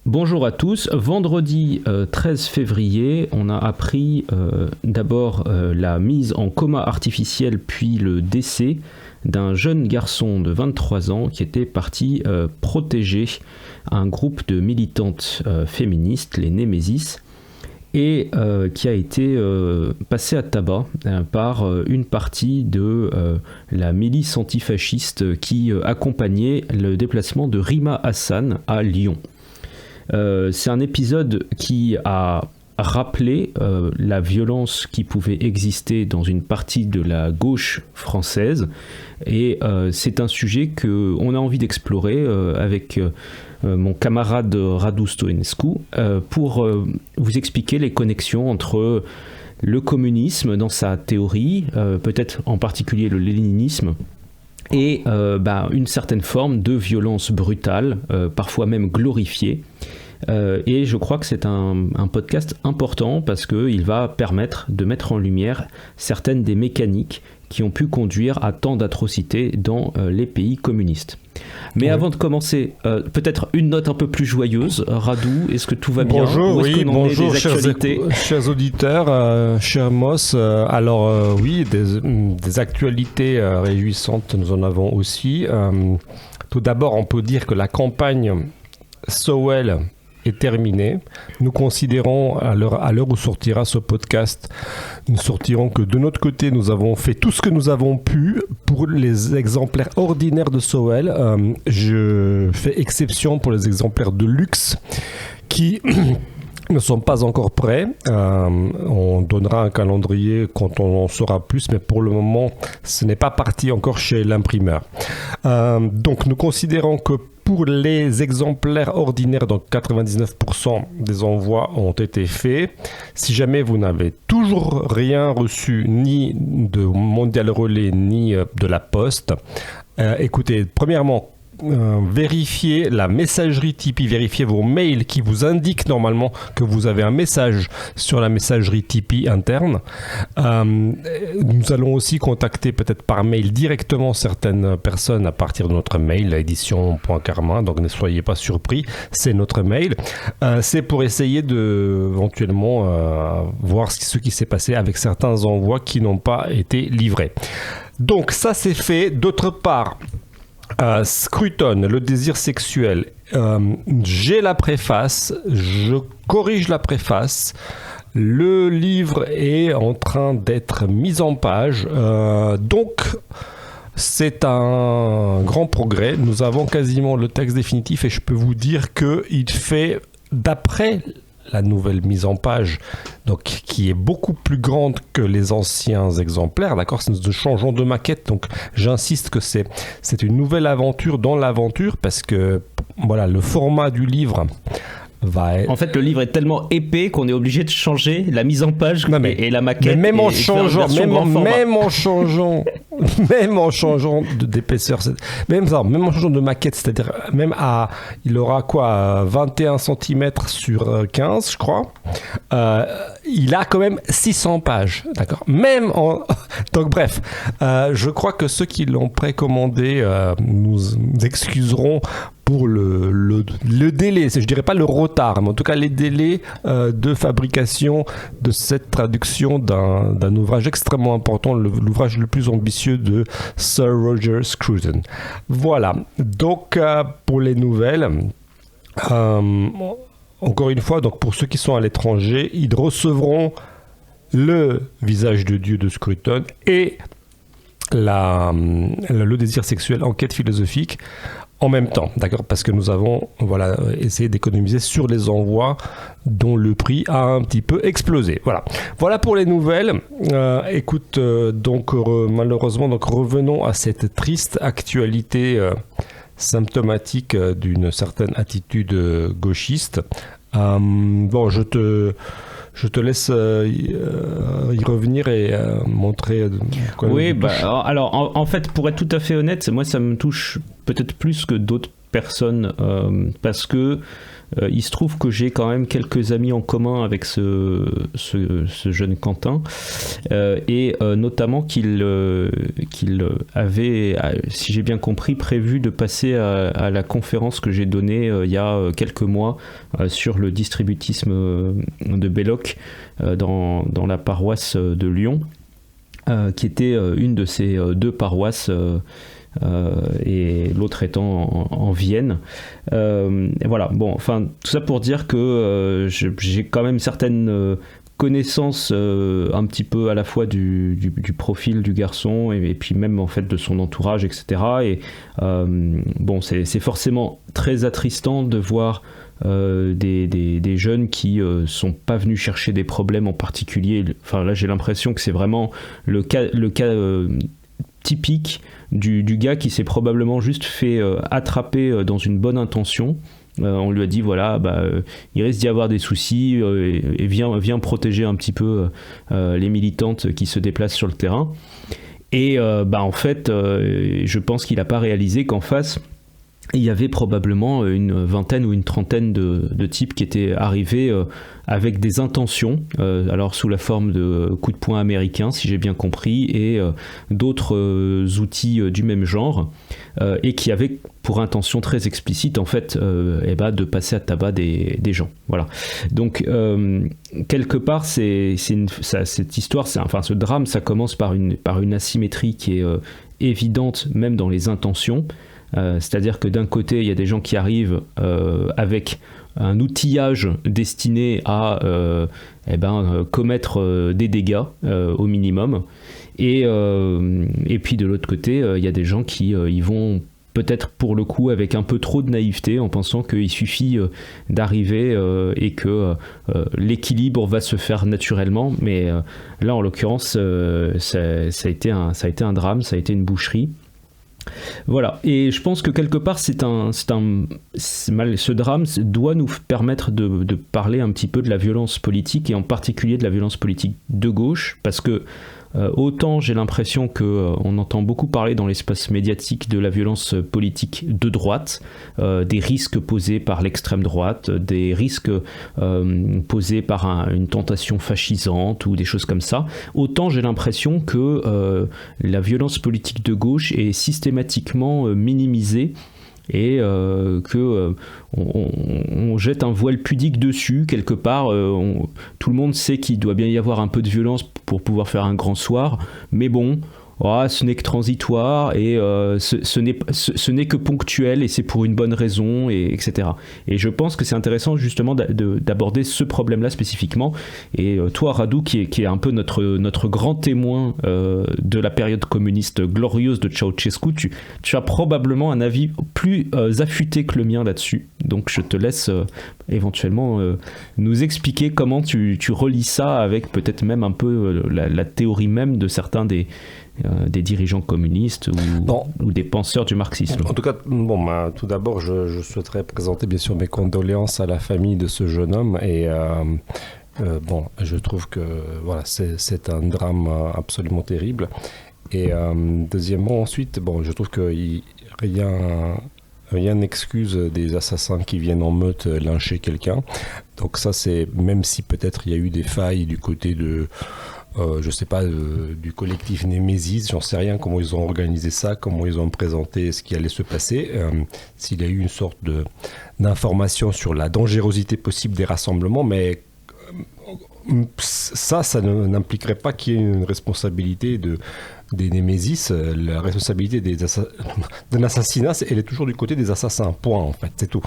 Bonjour à tous. Vendredi 13 février, on a appris d'abord la mise en coma artificiel puis le décès d'un jeune garçon de 23 ans qui était parti protéger un groupe de militantes féministes, les Némésis, et qui a été passé à tabac par une partie de la milice antifasciste qui accompagnait le déplacement de Rima Hassan à Lyon. C'est un épisode qui a rappelé la violence qui pouvait exister dans une partie de la gauche française, et c'est un sujet qu'on a envie d'explorer avec mon camarade Radu Stoinescu pour vous expliquer les connexions entre le communisme dans sa théorie, peut-être en particulier le léninisme, et une certaine forme de violence brutale, parfois même glorifiée. Et je crois que c'est un podcast important parce qu'il va permettre de mettre en lumière certaines des mécaniques qui ont pu conduire à tant d'atrocités dans les pays communistes. Mais avant de commencer, peut-être une note un peu plus joyeuse. Radou, est-ce que tout va bien? Bonjour, bonjour chers auditeurs, cher Moss. Oui, des actualités réjouissantes, nous en avons aussi. Tout d'abord, on peut dire que la campagne Sowell est terminée. Nous considérons, à l'heure où sortira ce podcast, nous sortirons que de notre côté, nous avons fait tout ce que nous avons pu pour les exemplaires ordinaires de Sowell. Je fais exception pour les exemplaires de luxe qui ne sont pas encore prêts. On donnera un calendrier quand on en saura plus, mais pour le moment, ce n'est pas parti encore chez l'imprimeur. Donc, nous considérons que pour les exemplaires ordinaires, donc 99% des envois ont été faits. Si jamais vous n'avez toujours rien reçu, ni de Mondial Relais, ni de la Poste, écoutez, premièrement, vérifiez la messagerie Tipeee, vérifiez vos mails qui vous indiquent normalement que vous avez un message sur la messagerie Tipeee interne. Nous allons aussi contacter peut-être par mail directement certaines personnes à partir de notre mail, édition.carmin, donc ne soyez pas surpris, c'est notre mail. C'est pour essayer de éventuellement voir ce qui s'est passé avec certains envois qui n'ont pas été livrés. Donc ça c'est fait. D'autre part, Scruton, le désir sexuel, j'ai la préface, je corrige la préface, le livre est en train d'être mis en page, donc c'est un grand progrès. Nous avons quasiment le texte définitif et je peux vous dire qu'il fait, d'après la nouvelle mise en page, donc qui est beaucoup plus grande que les anciens exemplaires, d'accord, nous changeons de maquette, donc j'insiste que c'est une nouvelle aventure dans l'aventure, parce que voilà, le format du livre va être... En fait, le livre est tellement épais qu'on est obligé de changer la mise en page et la maquette. Mais même en changeant d'épaisseur, même en changeant de maquette, c'est-à-dire même il aura quoi, 21 cm sur 15, je crois. Il a quand même 600 pages, d'accord. Donc bref, je crois que ceux qui l'ont précommandé nous excuseront pour le délai, je dirais pas le retard, mais en tout cas les délais de fabrication de cette traduction d'un ouvrage extrêmement important, l'ouvrage le plus ambitieux de Sir Roger Scruton. Voilà, donc pour les nouvelles, encore une fois, donc pour ceux qui sont à l'étranger, ils recevront le visage de Dieu de Scruton et le désir sexuel, enquête philosophique, en même temps, d'accord, parce que nous avons essayé d'économiser sur les envois dont le prix a un petit peu explosé. Voilà pour les nouvelles. Écoute, malheureusement, revenons à cette triste actualité symptomatique d'une certaine attitude gauchiste. Je te laisse y revenir et montrer... Oui, alors en fait, pour être tout à fait honnête, moi ça me touche peut-être plus que d'autres personne parce que il se trouve que j'ai quand même quelques amis en commun avec ce jeune Quentin et notamment qu'il avait, si j'ai bien compris, prévu de passer à la conférence que j'ai donnée il y a quelques mois sur le distributisme de Belloc dans la paroisse de Lyon, qui était une de ces deux paroisses et l'autre étant en Vienne. Voilà, bon, enfin, tout ça pour dire que j'ai quand même certaines connaissances un petit peu à la fois du profil du garçon et puis même en fait de son entourage, etc. Et bon, c'est forcément très attristant de voir des jeunes qui sont pas venus chercher des problèmes en particulier. Enfin là, j'ai l'impression que c'est vraiment le cas typique du gars qui s'est probablement juste fait attraper dans une bonne intention. On lui a dit voilà, il risque d'y avoir des soucis et viens protéger un petit peu les militantes qui se déplacent sur le terrain. Et en fait, je pense qu'il n'a pas réalisé qu'en face, il y avait probablement une vingtaine ou une trentaine de types qui étaient arrivés avec des intentions, alors sous la forme de coups de poing américains, si j'ai bien compris, et d'autres outils du même genre, et qui avaient pour intention très explicite, en fait, de passer à tabac des gens. Voilà. Donc, quelque part, cette histoire, ce drame, ça commence par une asymétrie qui est évidente, même dans les intentions. C'est-à-dire que d'un côté, il y a des gens qui arrivent avec un outillage destiné à commettre des dégâts au minimum. Et puis de l'autre côté, il y a des gens qui y vont peut-être pour le coup avec un peu trop de naïveté en pensant qu'il suffit d'arriver et que l'équilibre va se faire naturellement. Mais là, en l'occurrence, ça a été un drame, ça a été une boucherie. Voilà, et je pense que quelque part ce drame doit nous permettre de parler un petit peu de la violence politique et en particulier de la violence politique de gauche, parce que autant j'ai l'impression qu'on entend beaucoup parler dans l'espace médiatique de la violence politique de droite, des risques posés par l'extrême droite, des risques posés par une tentation fascisante ou des choses comme ça, autant j'ai l'impression que la violence politique de gauche est systématiquement minimisée et on jette un voile pudique dessus quelque part. Tout le monde sait qu'il doit bien y avoir un peu de violence pour pouvoir faire un grand soir, mais bon, ce n'est que transitoire et ce n'est que ponctuel et c'est pour une bonne raison, etc. Et je pense que c'est intéressant justement d'aborder ce problème-là spécifiquement. Et toi, Radu, qui est un peu notre grand témoin de la période communiste glorieuse de Ceausescu, tu as probablement un avis plus affûté que le mien là-dessus. Donc je te laisse éventuellement nous expliquer comment tu relis ça avec peut-être même un peu la théorie même de certains des dirigeants communistes ou des penseurs du marxisme. En tout cas, tout d'abord, je souhaiterais présenter bien sûr mes condoléances à la famille de ce jeune homme et je trouve que voilà, c'est un drame absolument terrible. Et deuxièmement, ensuite, je trouve que rien n'excuse des assassins qui viennent en meute lyncher quelqu'un. Donc ça, c'est même si peut-être il y a eu des failles du côté de je sais pas, du collectif Némésis, j'en sais rien comment ils ont organisé ça, comment ils ont présenté ce qui allait se passer, s'il y a eu une sorte d'information sur la dangerosité possible des rassemblements, mais ça n'impliquerait pas qu'il y ait une responsabilité des Némésis. La responsabilité d'un assassinat, elle est toujours du côté des assassins, point en fait, c'est tout.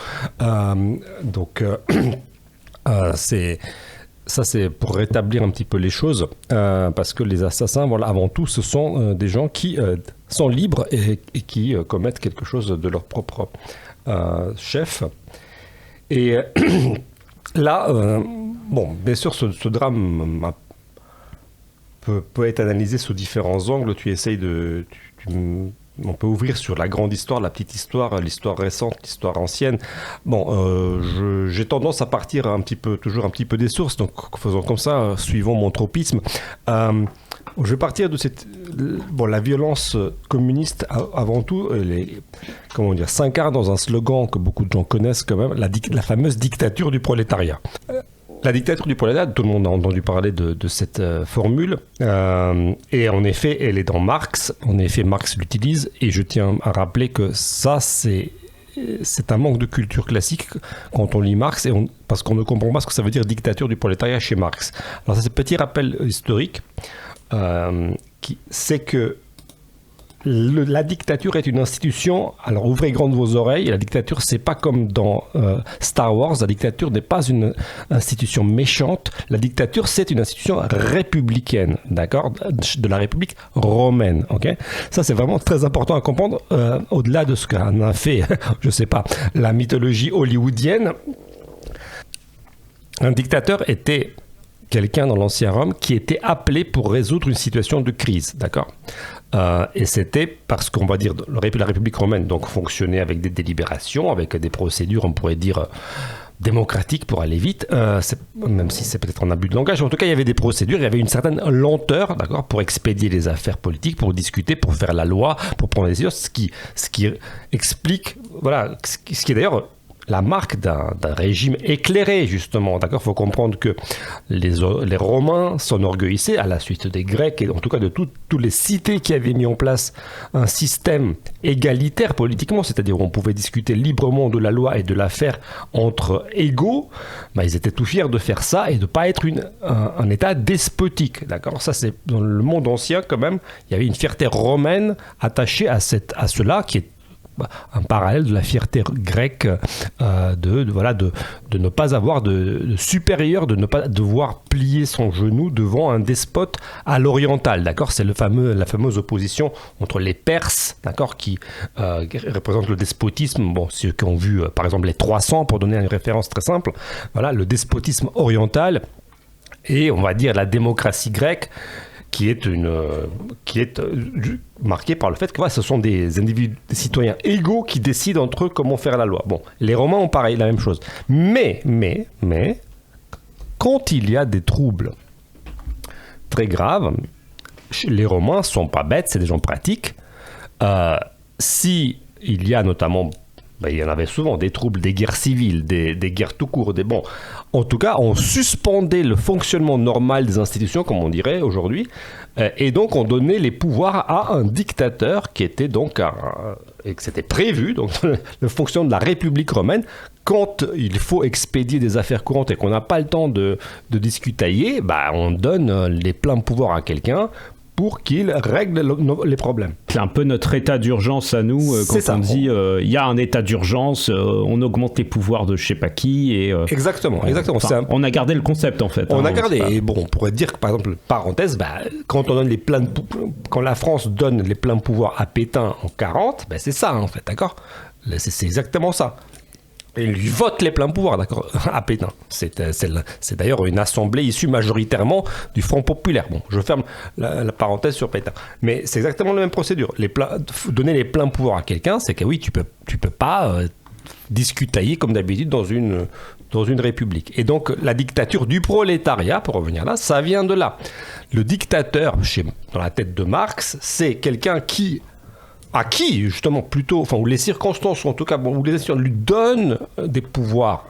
Ça, c'est pour rétablir un petit peu les choses, parce que les assassins, voilà, avant tout, ce sont des gens qui sont libres et qui commettent quelque chose de leur propre chef. Et là, bien sûr, ce drame peut être analysé sous différents angles. Tu essayes on peut ouvrir sur la grande histoire, la petite histoire, l'histoire récente, l'histoire ancienne. J'ai tendance à partir toujours un petit peu des sources, donc faisons comme ça, suivons mon tropisme. Je vais partir de la violence communiste, avant tout, s'incarne dans un slogan que beaucoup de gens connaissent quand même, la fameuse dictature du prolétariat. La dictature du prolétariat, tout le monde a entendu parler de cette formule, et en effet, elle est dans Marx. En effet, Marx l'utilise, et je tiens à rappeler que ça, c'est un manque de culture classique quand on lit Marx, parce qu'on ne comprend pas ce que ça veut dire dictature du prolétariat chez Marx. Alors ça, c'est un petit rappel historique, c'est que la dictature est une institution. Alors ouvrez grandes vos oreilles. La dictature, c'est pas comme dans Star Wars. La dictature n'est pas une institution méchante. La dictature, c'est une institution républicaine, d'accord, de la République romaine. Ok, ça c'est vraiment très important à comprendre. Au-delà de ce qu'en a fait, je sais pas, la mythologie hollywoodienne. Un dictateur était quelqu'un dans l'ancien Rome qui était appelé pour résoudre une situation de crise, d'accord. Et c'était parce qu'on va dire la République romaine donc fonctionnait avec des délibérations, avec des procédures, on pourrait dire démocratiques pour aller vite, même si c'est peut-être un abus de langage. En tout cas, il y avait des procédures, il y avait une certaine lenteur, d'accord, pour expédier les affaires politiques, pour discuter, pour faire la loi, pour prendre des décisions, ce qui explique, voilà, ce qui est d'ailleurs la marque d'un régime éclairé, justement. D'accord, il faut comprendre que les Romains s'enorgueillissaient, à la suite des Grecs, et en tout cas de toutes les cités qui avaient mis en place un système égalitaire politiquement, c'est-à-dire où on pouvait discuter librement de la loi et de l'affaire entre égaux. Ils étaient tout fiers de faire ça et de ne pas être un État despotique. D'accord, ça, c'est dans le monde ancien, quand même, il y avait une fierté romaine attachée à cela, qui est un parallèle de la fierté grecque de ne pas avoir de supérieur, de ne pas devoir plier son genou devant un despote à l'oriental, d'accord. C'est la fameuse opposition entre les Perses, d'accord, qui représentent le despotisme, ceux qui ont vu par exemple les 300, pour donner une référence très simple, voilà, le despotisme oriental, et on va dire la démocratie grecque, qui est marquée par le fait que ce sont des individus, des citoyens égaux qui décident entre eux comment faire la loi. Les Romains ont pareil, la même chose. Mais, quand il y a des troubles très graves, les Romains ne sont pas bêtes, c'est des gens pratiques. Si il y a notamment... il y en avait souvent des troubles, des guerres civiles, des guerres tout court. En tout cas, on suspendait le fonctionnement normal des institutions, comme on dirait aujourd'hui, et donc on donnait les pouvoirs à un dictateur qui était donc, et que c'était prévu, donc le fonctionnement de la République romaine. Quand il faut expédier des affaires courantes et qu'on n'a pas le temps de discutailler, on donne les pleins pouvoirs à quelqu'un pour qu'il règle les problèmes. C'est un peu notre état d'urgence à nous, quand on dit il y a un état d'urgence, on augmente les pouvoirs de je sais pas qui. Et, exactement. On a gardé le concept en fait. On a gardé. Et on pourrait dire que par exemple, parenthèse, quand quand la France donne les pleins pouvoirs à Pétain en 40, c'est ça en fait, d'accord. C'est exactement ça. Et il lui vote les pleins pouvoirs, d'accord, à Pétain. C'est d'ailleurs une assemblée issue majoritairement du Front populaire. Je ferme la parenthèse sur Pétain. Mais c'est exactement la même procédure. Donner les pleins pouvoirs à quelqu'un, c'est que oui, tu peux pas discutailler comme d'habitude dans une république. Et donc, la dictature du prolétariat, pour revenir là, ça vient de là. Le dictateur, dans la tête de Marx, c'est quelqu'un à qui, justement, plutôt, où les circonstances, en tout cas, où les institutions lui donnent des pouvoirs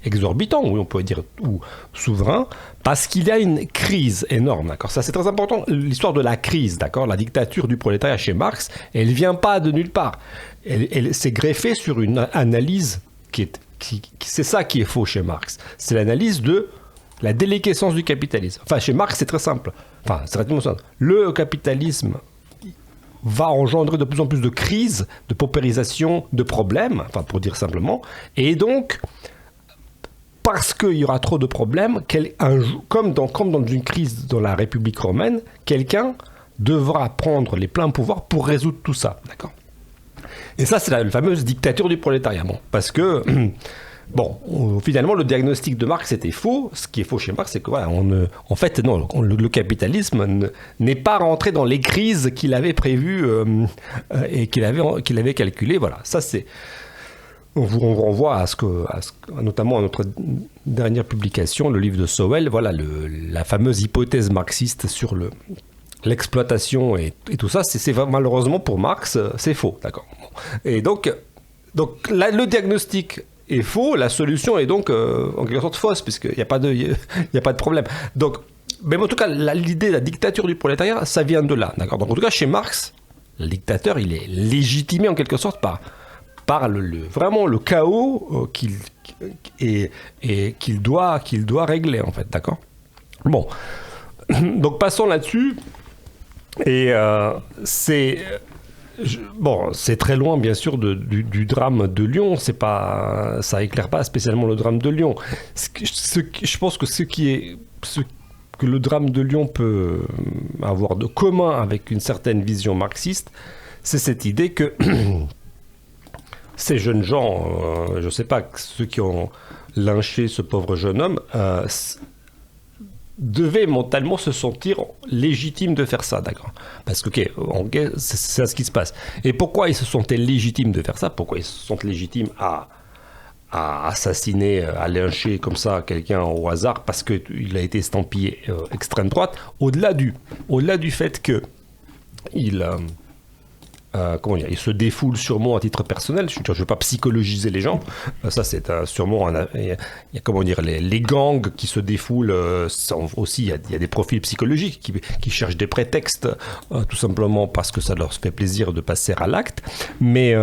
exorbitants, ou on pourrait dire, ou souverains, parce qu'il y a une crise énorme, d'accord. Ça, c'est très important, l'histoire de la crise, d'accord. La dictature du prolétariat chez Marx, elle vient pas de nulle part. Elle s'est greffée sur une analyse c'est ça qui est faux chez Marx. C'est l'analyse de la déliquescence du capitalisme. Chez Marx, c'est très simple. C'est relativement simple. Le capitalisme va engendrer de plus en plus de crises, de paupérisation, de problèmes, pour dire simplement. Et donc, parce qu'il y aura trop de problèmes, comme dans une crise dans la République romaine, quelqu'un devra prendre les pleins pouvoirs pour résoudre tout ça. D'accord ? Et ça, c'est la fameuse dictature du prolétariat. Parce que... finalement, le diagnostic de Marx était faux. Ce qui est faux chez Marx, c'est que le capitalisme n'est pas rentré dans les crises qu'il avait prévues et qu'il avait calculées. Voilà, ça c'est. on vous renvoie notamment à notre dernière publication, le livre de Sowell, voilà, la fameuse hypothèse marxiste sur l'exploitation et tout ça, c'est malheureusement pour Marx, c'est faux, d'accord. Et donc là, le diagnostic est faux, la solution est donc en quelque sorte fausse, puisqu'il n'y a pas de problème. Donc, mais en tout cas, l'idée de la dictature du prolétariat, ça vient de là, d'accord. Donc en tout cas, chez Marx, le dictateur, il est légitimé en quelque sorte par vraiment le chaos qu'il doit régler, en fait, d'accord. Bon, donc passons là-dessus. Et c'est très loin, bien sûr, du drame de Lyon. Ça éclaire pas spécialement le drame de Lyon. Je pense que ce que le drame de Lyon peut avoir de commun avec une certaine vision marxiste, c'est cette idée que ces jeunes gens, je ne sais pas, ceux qui ont lynché ce pauvre jeune homme, devaient mentalement se sentir légitimes de faire ça, d'accord. Parce que, c'est ça ce qui se passe. Et pourquoi ils se sentaient légitimes de faire ça? Pourquoi ils se sentent légitimes à assassiner, à lyncher comme ça quelqu'un au hasard parce qu'il a été estampillé extrême droite, au-delà du fait que il se défoule sûrement à titre personnel. Je ne veux pas psychologiser les gens. Ça, c'est sûrement... Il y a les gangs qui se défoulent. Aussi, il y a des profils psychologiques qui cherchent des prétextes, tout simplement parce que ça leur fait plaisir de passer à l'acte. Mais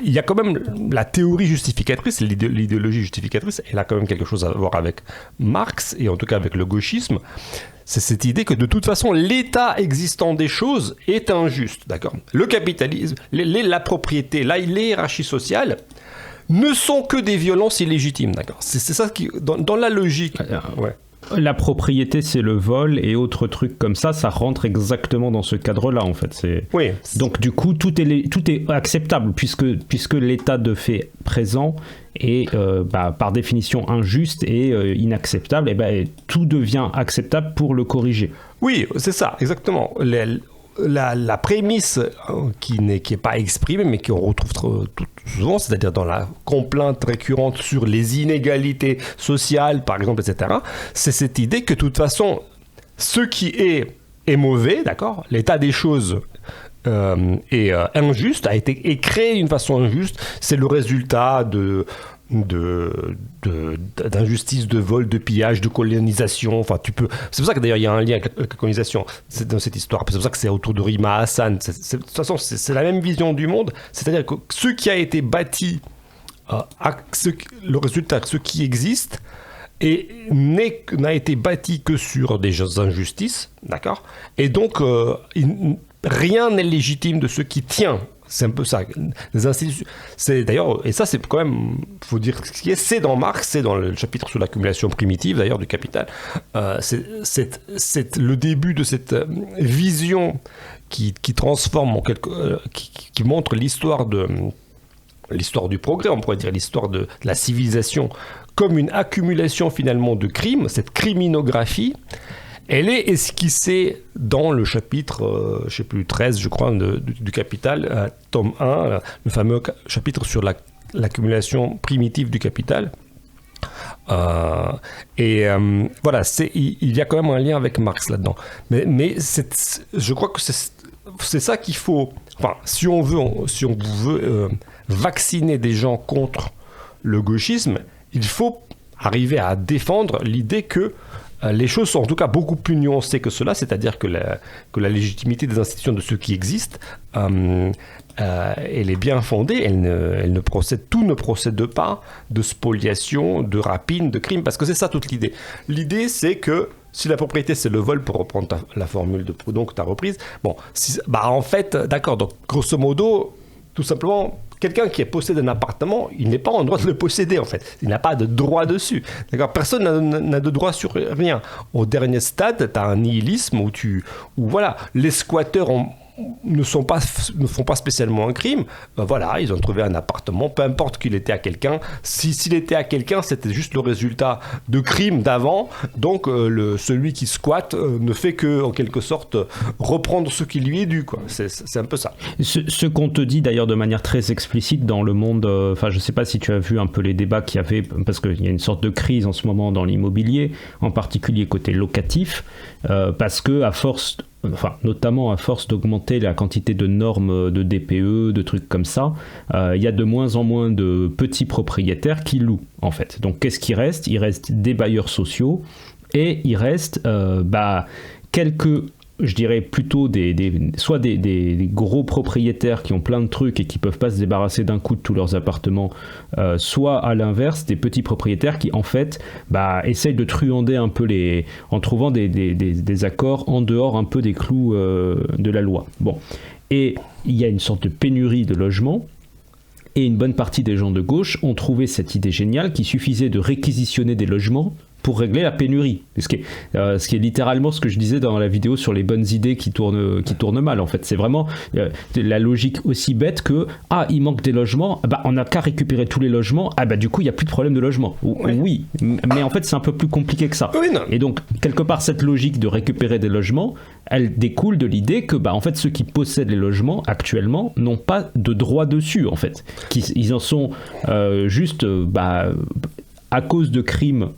il y a quand même la théorie justificatrice, l'idéologie justificatrice, elle a quand même quelque chose à voir avec Marx, et en tout cas avec le gauchisme. C'est cette idée que de toute façon, l'état existant des choses est injuste, d'accord. Le capitalisme, la propriété, les hiérarchies sociales ne sont que des violences illégitimes, d'accord. C'est ça qui, dans la logique... Ouais. La propriété, c'est le vol et autres trucs comme ça rentre exactement dans ce cadre-là, en fait. Oui. Donc, du coup, tout est acceptable, puisque l'état de fait présent est, par définition, injuste et inacceptable, et tout devient acceptable pour le corriger. Oui, c'est ça, exactement. La prémisse qui n'est pas exprimée, mais qu'on retrouve tout souvent, c'est-à-dire dans la complainte récurrente sur les inégalités sociales, par exemple, etc., c'est cette idée que de toute façon, ce qui est mauvais, d'accord, l'état des choses est injuste, est créé d'une façon injuste, c'est le résultat d'injustice, de vol, de pillage, de colonisation. Enfin, c'est pour ça que d'ailleurs il y a un lien avec la colonisation dans cette histoire. C'est pour ça que c'est autour de Rima Hassan. De toute façon, c'est la même vision du monde. C'est-à-dire que ce qui a été bâti, le résultat, ce qui existe, n'a été bâti que sur des injustices, d'accord. Et donc rien n'est légitime de ce qui tient. C'est un peu ça. Les institutions, c'est d'ailleurs, et ça c'est quand même, faut dire ce qui est, c'est dans Marx, c'est dans le chapitre sur l'accumulation primitive d'ailleurs du Capital. C'est le début de cette vision qui transforme qui montre l'histoire du progrès, on pourrait dire l'histoire de la civilisation comme une accumulation finalement de crimes, cette criminographie. Elle est esquissée dans le chapitre, 13, je crois, du Capital, tome 1, le fameux chapitre sur l'accumulation primitive du capital. Voilà, il y a quand même un lien avec Marx là-dedans. Mais je crois que c'est ça qu'il faut... Enfin, si on veut vacciner des gens contre le gauchisme, il faut arriver à défendre l'idée que les choses sont en tout cas beaucoup plus nuancées que cela, c'est-à-dire que la légitimité des institutions de ceux qui existent, elle est bien fondée, tout ne procède pas de spoliation, de rapine, de crime, parce que c'est ça toute l'idée. L'idée, c'est que si la propriété, c'est le vol, pour reprendre la formule de Proudhon que tu as reprise, en fait, d'accord, donc grosso modo, tout simplement... Quelqu'un qui possède un appartement, il n'est pas en droit de le posséder, en fait. Il n'a pas de droit dessus. D'accord ? Personne n'a de droit sur rien. Au dernier stade, tu as un nihilisme où voilà, les squatteurs ont ne font pas spécialement un crime. Voilà, ils ont trouvé un appartement, peu importe qu'il était à quelqu'un. S'il était à quelqu'un, c'était juste le résultat de crimes d'avant. Donc celui qui squatte ne fait que, en quelque sorte, reprendre ce qui lui est dû, quoi. C'est un peu ça. Ce qu'on te dit d'ailleurs de manière très explicite dans le monde, je ne sais pas si tu as vu un peu les débats qu'il y avait, parce qu'il y a une sorte de crise en ce moment dans l'immobilier, en particulier côté locatif, parce que notamment à force d'augmenter la quantité de normes de DPE, de trucs comme ça, il y a de moins en moins de petits propriétaires qui louent, en fait. Donc qu'est-ce qui reste ? Il reste des bailleurs sociaux et il reste quelques, je dirais plutôt soit des gros propriétaires qui ont plein de trucs et qui peuvent pas se débarrasser d'un coup de tous leurs appartements, soit à l'inverse des petits propriétaires qui en fait essayent de truander un peu en trouvant des accords en dehors un peu des clous de la loi. Bon, et il y a une sorte de pénurie de logements. Et une bonne partie des gens de gauche ont trouvé cette idée géniale qu'il suffisait de réquisitionner des logements pour régler la pénurie. Ce qui est littéralement ce que je disais dans la vidéo sur les bonnes idées qui tournent mal. En fait, c'est vraiment la logique aussi bête que il manque des logements, on n'a qu'à récupérer tous les logements, du coup il n'y a plus de problème de logement. Oui, mais en fait c'est un peu plus compliqué que ça. Oui, non. Et donc quelque part cette logique de récupérer des logements, elle découle de l'idée que en fait ceux qui possèdent les logements actuellement n'ont pas de droit dessus en fait. Ils en sont juste à cause de crimes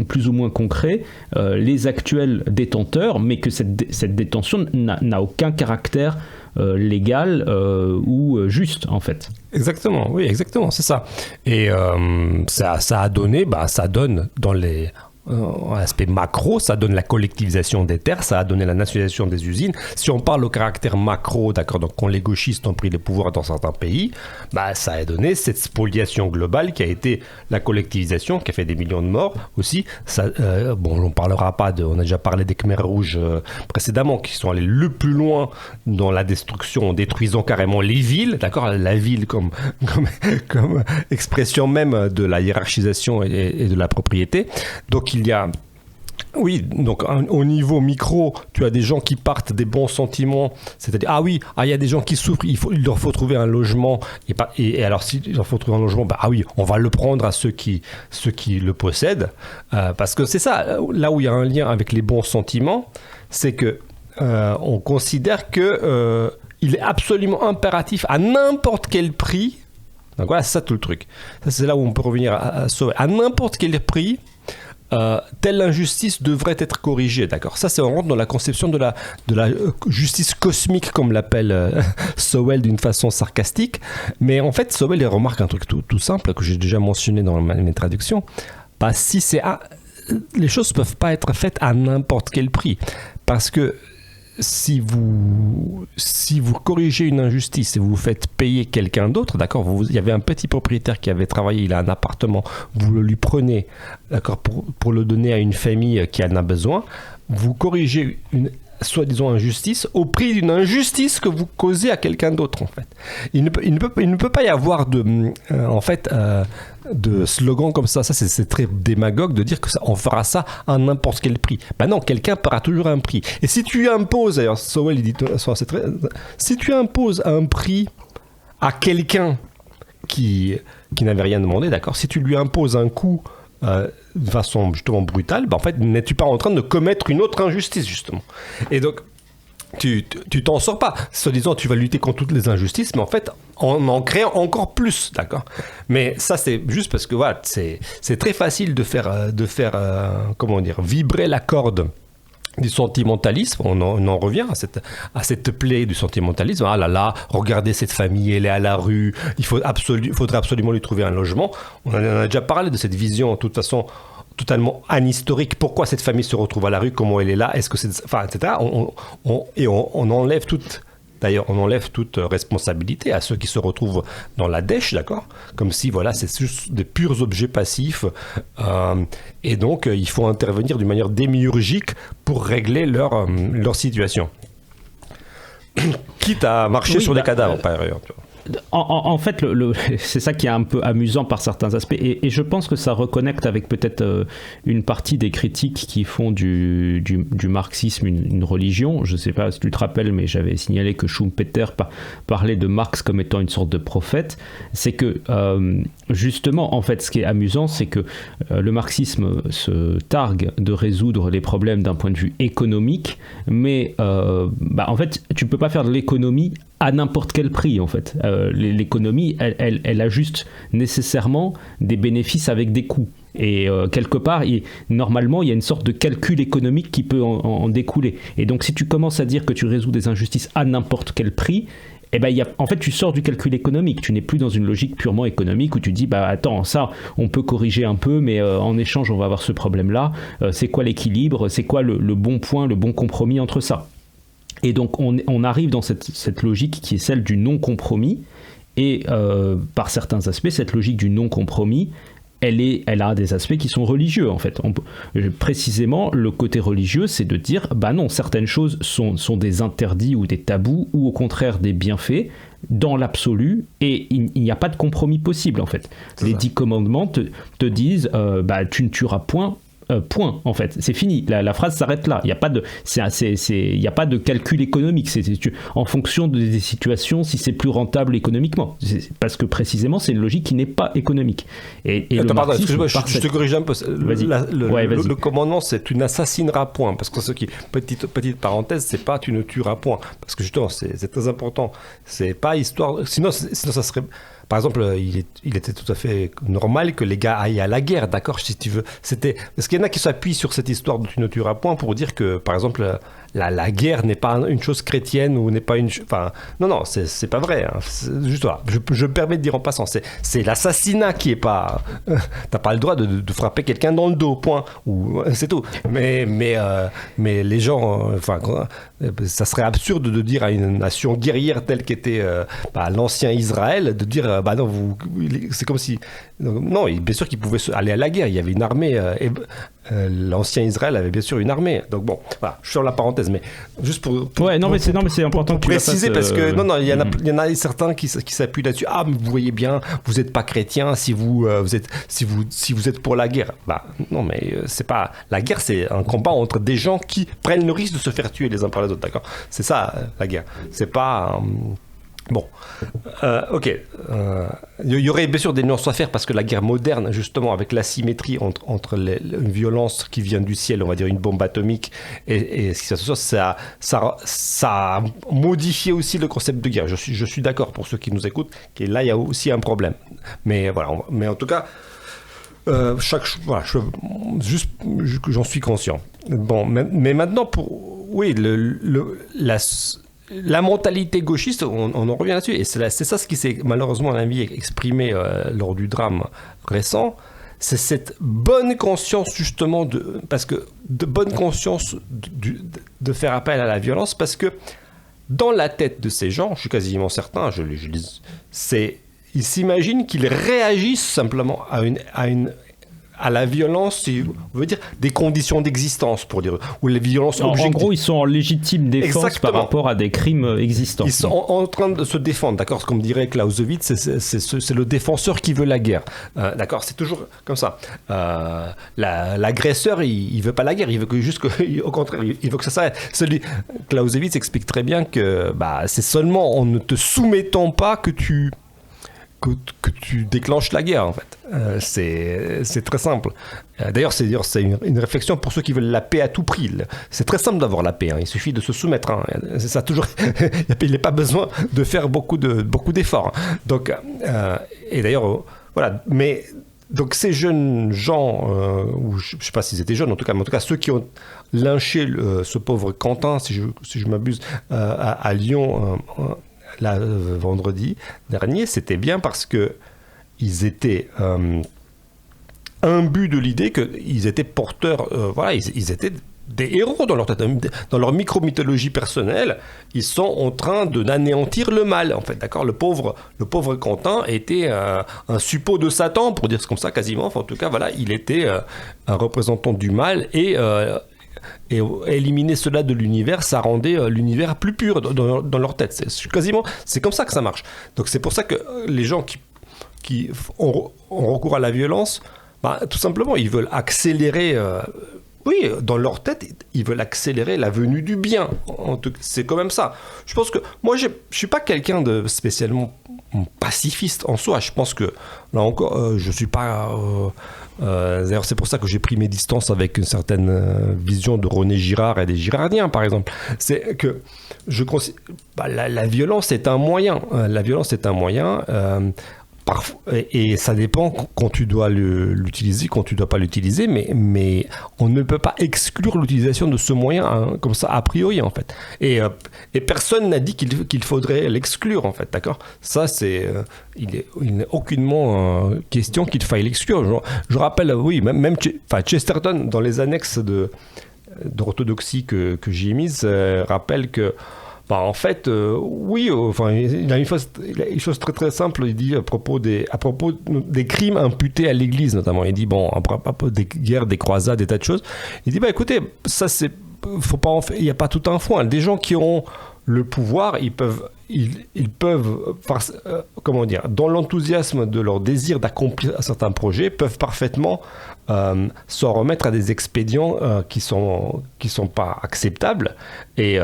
plus ou moins concrets, les actuels détenteurs, mais que cette détention n'a aucun caractère légal ou juste, en fait. Exactement, oui, exactement, c'est ça. Et ça a donné, ça donne dans les... aspect macro, ça donne la collectivisation des terres, ça a donné la nationalisation des usines. Si on parle au caractère macro, d'accord, donc quand les gauchistes ont pris les pouvoirs dans certains pays, ça a donné cette spoliation globale qui a été la collectivisation, qui a fait des millions de morts aussi. Ça, on parlera pas on a déjà parlé des Khmers rouges précédemment, qui sont allés le plus loin dans la destruction, en détruisant carrément les villes, d'accord, la ville comme expression même de la hiérarchisation et de la propriété. Donc il y a, oui, donc au niveau micro, tu as des gens qui partent des bons sentiments, c'est-à-dire il y a des gens qui souffrent, il leur faut trouver un logement, et alors s'il leur faut trouver un logement, on va le prendre à ceux qui le possèdent, parce que c'est ça, là où il y a un lien avec les bons sentiments, c'est que on considère que il est absolument impératif à n'importe quel prix. Donc voilà, c'est ça tout le truc. Ça, c'est là où on peut revenir à n'importe quel prix. Telle injustice devrait être corrigée, d'accord. Ça, on rentre dans la conception de la justice cosmique, comme l'appelle Sowell d'une façon sarcastique. Mais en fait, Sowell il remarque un truc tout simple que j'ai déjà mentionné dans mes traductions. Les choses ne peuvent pas être faites à n'importe quel prix, parce que si vous corrigez une injustice et vous faites payer quelqu'un d'autre, d'accord, il y avait un petit propriétaire qui avait travaillé, il a un appartement, vous le lui prenez, d'accord, pour le donner à une famille qui en a besoin, vous corrigez une soi-disant injustice au prix d'une injustice que vous causez à quelqu'un d'autre, en fait. Il ne peut pas y avoir de slogan comme ça. Ça, c'est très démagogue de dire que on fera ça à n'importe quel prix. Non, quelqu'un paiera toujours un prix. Et si tu imposes, d'ailleurs, Sowell, il dit, si tu imposes un prix à quelqu'un qui n'avait rien demandé, d'accord, si tu lui imposes un coût de façon justement brutale, en fait, n'es-tu pas en train de commettre une autre injustice, justement? Et donc, tu t'en sors pas. Soi-disant, tu vas lutter contre toutes les injustices, mais en fait, en créant encore plus, d'accord? Mais ça, c'est juste parce que voilà, c'est très facile de faire vibrer la corde du sentimentalisme. On en revient à cette plaie du sentimentalisme. Ah là là, regardez cette famille, elle est à la rue, il faudrait absolument lui trouver un logement. On en a déjà parlé de cette vision, de toute façon, totalement anhistorique. Pourquoi cette famille se retrouve à la rue, comment elle est là, est-ce que c'est... Enfin, etc. On enlève toute... D'ailleurs, on enlève toute responsabilité à ceux qui se retrouvent dans la dèche, d'accord ? Comme si, voilà, c'est juste des purs objets passifs. Et donc, il faut intervenir d'une manière démiurgique pour régler leur situation. Quitte à marcher sur des cadavres, par ailleurs. en fait, c'est ça qui est un peu amusant par certains aspects, et je pense que ça reconnecte avec peut-être une partie des critiques qui font du marxisme une religion. Je ne sais pas si tu te rappelles, mais j'avais signalé que Schumpeter parlait de Marx comme étant une sorte de prophète. C'est que, justement, en fait, ce qui est amusant, c'est que le marxisme se targue de résoudre les problèmes d'un point de vue économique, mais en fait, tu ne peux pas faire de l'économie à n'importe quel prix, en fait. L'économie, elle a juste nécessairement des bénéfices avec des coûts. Et quelque part, normalement, il y a une sorte de calcul économique qui peut en découler. Et donc, si tu commences à dire que tu résous des injustices à n'importe quel prix, en fait, tu sors du calcul économique. Tu n'es plus dans une logique purement économique où tu dis, attends, ça, on peut corriger un peu, mais en échange, on va avoir ce problème-là. C'est quoi l'équilibre ? C'est quoi le bon point, le bon compromis entre ça ? Et donc, on arrive dans cette logique qui est celle du non-compromis. Et par certains aspects, cette logique du non-compromis, elle a des aspects qui sont religieux, en fait. Précisément, le côté religieux, c'est de dire, non, certaines choses sont des interdits ou des tabous, ou au contraire des bienfaits, dans l'absolu, et il n'y a pas de compromis possible, en fait. Les 10 commandements te disent, tu ne tueras point, point, en fait, c'est fini, la phrase s'arrête là. Il n'y a pas de calcul économique, en fonction des situations, si c'est plus rentable économiquement, parce que précisément c'est une logique qui n'est pas économique. Pardon, excuse-moi, je te corrige un peu. Le commandement, c'est tu n'assassineras point, parce que ce qui, petite parenthèse, c'est pas tu ne tueras point, parce que justement c'est très important, c'est pas histoire, sinon ça serait. Par exemple, il était tout à fait normal que les gars aillent à la guerre, d'accord, si tu veux. Parce qu'il y en a qui s'appuient sur cette histoire de tu ne tueras point pour dire que, par exemple, la guerre n'est pas une chose chrétienne ou n'est pas une... Enfin, non, c'est pas vrai. Hein. Juste voilà, je me permets de dire en passant, c'est l'assassinat qui est pas... T'as pas le droit de frapper quelqu'un dans le dos, point. C'est tout. Mais les gens... ça serait absurde de dire à une nation guerrière telle qu'était l'ancien Israël, de dire, non, c'est comme si... Non, bien sûr qu'ils pouvaient aller à la guerre. Il y avait une armée... l'ancien Israël avait bien sûr une armée. Donc bon, voilà, je ferme la parenthèse, mais juste pour mais c'est important pour préciser, parce que il y en a certains qui s'appuient là-dessus. Ah, mais vous voyez bien, vous n'êtes pas chrétien si vous êtes pour la guerre. Non, mais c'est pas la guerre, c'est un combat entre des gens qui prennent le risque de se faire tuer les uns par les autres, d'accord ? C'est ça la guerre. C'est pas bon, ok. Il y aurait bien sûr des nuances à faire, parce que la guerre moderne, justement, avec l'asymétrie entre une violence qui vient du ciel, on va dire une bombe atomique, et ce qui s'associe, ça a modifié aussi le concept de guerre. Je suis d'accord pour ceux qui nous écoutent, que là il y a aussi un problème. Mais voilà, mais en tout cas, j'en suis conscient. Bon, mais maintenant la mentalité gauchiste, on en revient là-dessus, et c'est ça ce qui s'est malheureusement à l'invie exprimé lors du drame récent, c'est cette bonne conscience justement de bonne conscience de faire appel à la violence, parce que dans la tête de ces gens, je suis quasiment certain, ils s'imaginent qu'ils réagissent simplement à la violence, on veut dire des conditions d'existence, pour dire, ou les violences objectives. En gros, ils sont en légitime défense. Exactement. Par rapport à des crimes existants. Ils sont en train de se défendre, d'accord. Comme dirait Clausewitz, c'est le défenseur qui veut la guerre, d'accord. C'est toujours comme ça. L'agresseur, il veut pas la guerre, il veut au contraire, il veut que ça s'arrête. Clausewitz explique très bien que c'est seulement en ne te soumettant pas que tu déclenches la guerre, en fait. C'est très simple. D'ailleurs, c'est une réflexion pour ceux qui veulent la paix à tout prix. C'est très simple d'avoir la paix, hein. Il suffit de se soumettre. Hein. C'est ça, toujours. Il n'est pas besoin de faire beaucoup d'efforts. Donc, et d'ailleurs, voilà. Mais donc ces jeunes gens, ou je ne sais pas s'ils étaient jeunes, en tout cas ceux qui ont lynché ce pauvre Quentin, si je m'abuse, à Lyon. Vendredi dernier, c'était bien parce que ils étaient imbus de l'idée qu'ils étaient porteurs, ils étaient des héros dans leur tête, dans leur micro-mythologie personnelle. Ils sont en train d'anéantir le mal, en fait, d'accord. Le pauvre Quentin était un suppôt de Satan, pour dire comme ça, quasiment. Enfin, en tout cas, voilà, il était un représentant du mal, et et éliminer cela de l'univers, ça rendait l'univers plus pur dans leur tête. C'est comme ça que ça marche. Donc c'est pour ça que les gens qui ont recours à la violence, tout simplement, ils veulent accélérer... oui, dans leur tête, ils veulent accélérer la venue du bien. C'est quand même ça. Je pense que moi, je suis pas quelqu'un de spécialement pacifiste en soi. Je pense que, là encore, je suis pas... d'ailleurs, c'est pour ça que j'ai pris mes distances avec une certaine vision de René Girard et des Girardiens, par exemple. C'est que je considère... la violence est un moyen. La violence est un moyen... et ça dépend quand tu dois l'utiliser, quand tu ne dois pas l'utiliser, mais on ne peut pas exclure l'utilisation de ce moyen comme ça a priori en fait. Et personne n'a dit qu'il faudrait l'exclure en fait, d'accord ? Ça il n'est aucunement question qu'il faille l'exclure. Je rappelle, oui, même Chesterton dans les annexes d'orthodoxie que j'ai mises rappelle que en fait, oui, il a une chose très très simple, il dit à propos des crimes imputés à l'Église notamment, il dit, à propos des guerres, des croisades, des tas de choses, il dit, écoutez, ça c'est, il n'y a pas tout un foin, des gens qui auront le pouvoir, ils peuvent comment dire, dans l'enthousiasme de leur désir d'accomplir un certain projet, peuvent parfaitement s'en remettre à des expédients qui sont pas acceptables et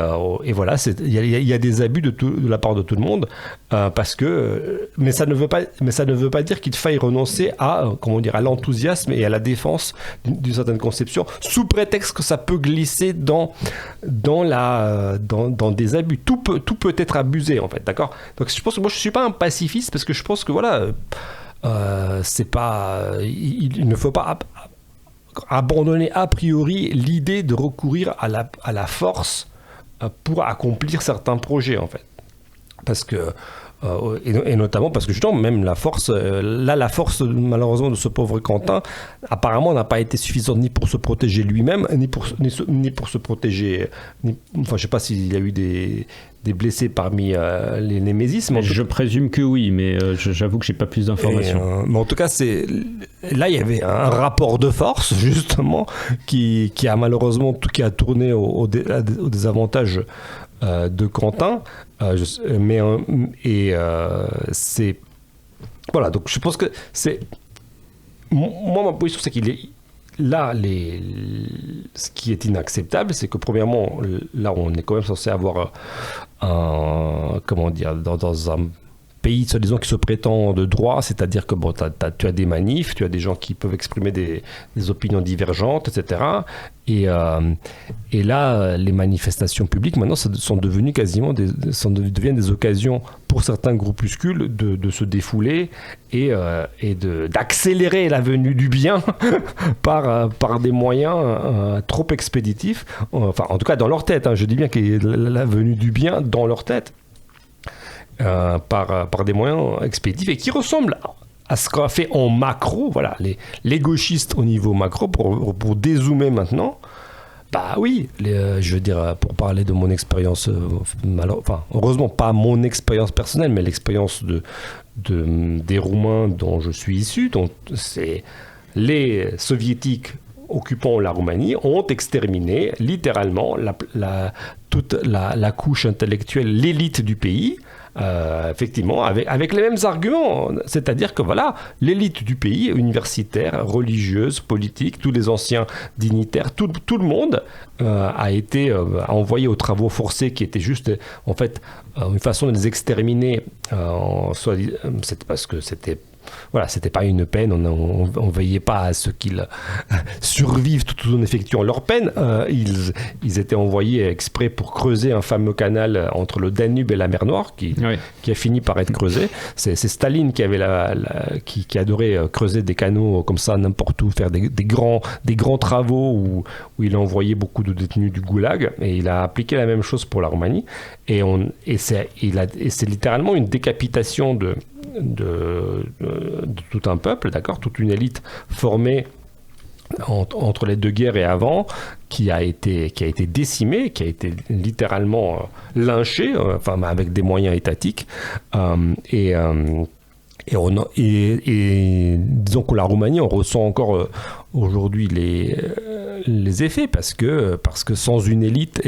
voilà, il y a des abus de la part de tout le monde parce que mais ça ne veut pas dire qu'il faille renoncer à à l'enthousiasme et à la défense d'une certaine conception sous prétexte que ça peut glisser dans des abus. Tout peut être abusé en fait, d'accord ? Donc je pense que moi je suis pas un pacifiste parce que je pense que voilà, c'est pas, il ne faut pas abandonner a priori l'idée de recourir à la force pour accomplir certains projets en fait, parce que et notamment parce que justement même la force malheureusement de ce pauvre Quentin apparemment n'a pas été suffisante ni pour se protéger lui-même ni pour se protéger je sais pas s'il y a eu des blessés parmi les Némésis, mais je présume que oui, mais j'avoue que j'ai pas plus d'informations. Mais en tout cas, là il y avait un rapport de force justement qui a malheureusement qui a tourné au désavantage de Quentin, c'est voilà, donc je pense que c'est moi ma position, c'est qu'il est là ce qui est inacceptable, c'est que premièrement là on est quand même censé avoir dans un pays, soi-disant, qui se prétend de droit, c'est-à-dire que tu as des manifs, tu as des gens qui peuvent exprimer des opinions divergentes, etc. Et là, les manifestations publiques, maintenant, sont devenues deviennent des occasions pour certains groupuscules de se défouler et d'accélérer la venue du bien par des moyens trop expéditifs. Enfin, en tout cas, dans leur tête. Je dis bien qu'il y a la venue du bien dans leur tête. Par des moyens expéditifs et qui ressemblent à ce qu'on a fait en macro, voilà, les gauchistes au niveau macro, pour dézoomer maintenant, oui, je veux dire, pour parler de mon expérience, heureusement pas mon expérience personnelle, mais l'expérience des Roumains dont je suis issu, donc c'est les soviétiques occupant la Roumanie ont exterminé littéralement toute la couche intellectuelle, l'élite du pays, effectivement, avec les mêmes arguments. C'est-à-dire que voilà, l'élite du pays, universitaire, religieuse, politique, tous les anciens dignitaires, tout le monde a été envoyé aux travaux forcés qui étaient juste, en fait, une façon de les exterminer. C'est parce que c'était pas une peine, on veillait pas à ce qu'ils survivent tout en effectuant leur peine. Ils étaient envoyés exprès pour creuser un fameux canal entre le Danube et la mer Noire qui a fini par être creusé. C'est Staline qui avait qui adorait creuser des canaux comme ça n'importe où, faire des grands travaux où il a envoyé beaucoup de détenus du goulag, et il a appliqué la même chose pour la Roumanie, et c'est littéralement une décapitation de tout un peuple, d'accord, toute une élite formée entre les deux guerres et avant, qui a été décimée, qui a été littéralement lynchée, avec des moyens étatiques, et Et disons que la Roumanie, on ressent encore aujourd'hui les effets parce que sans une élite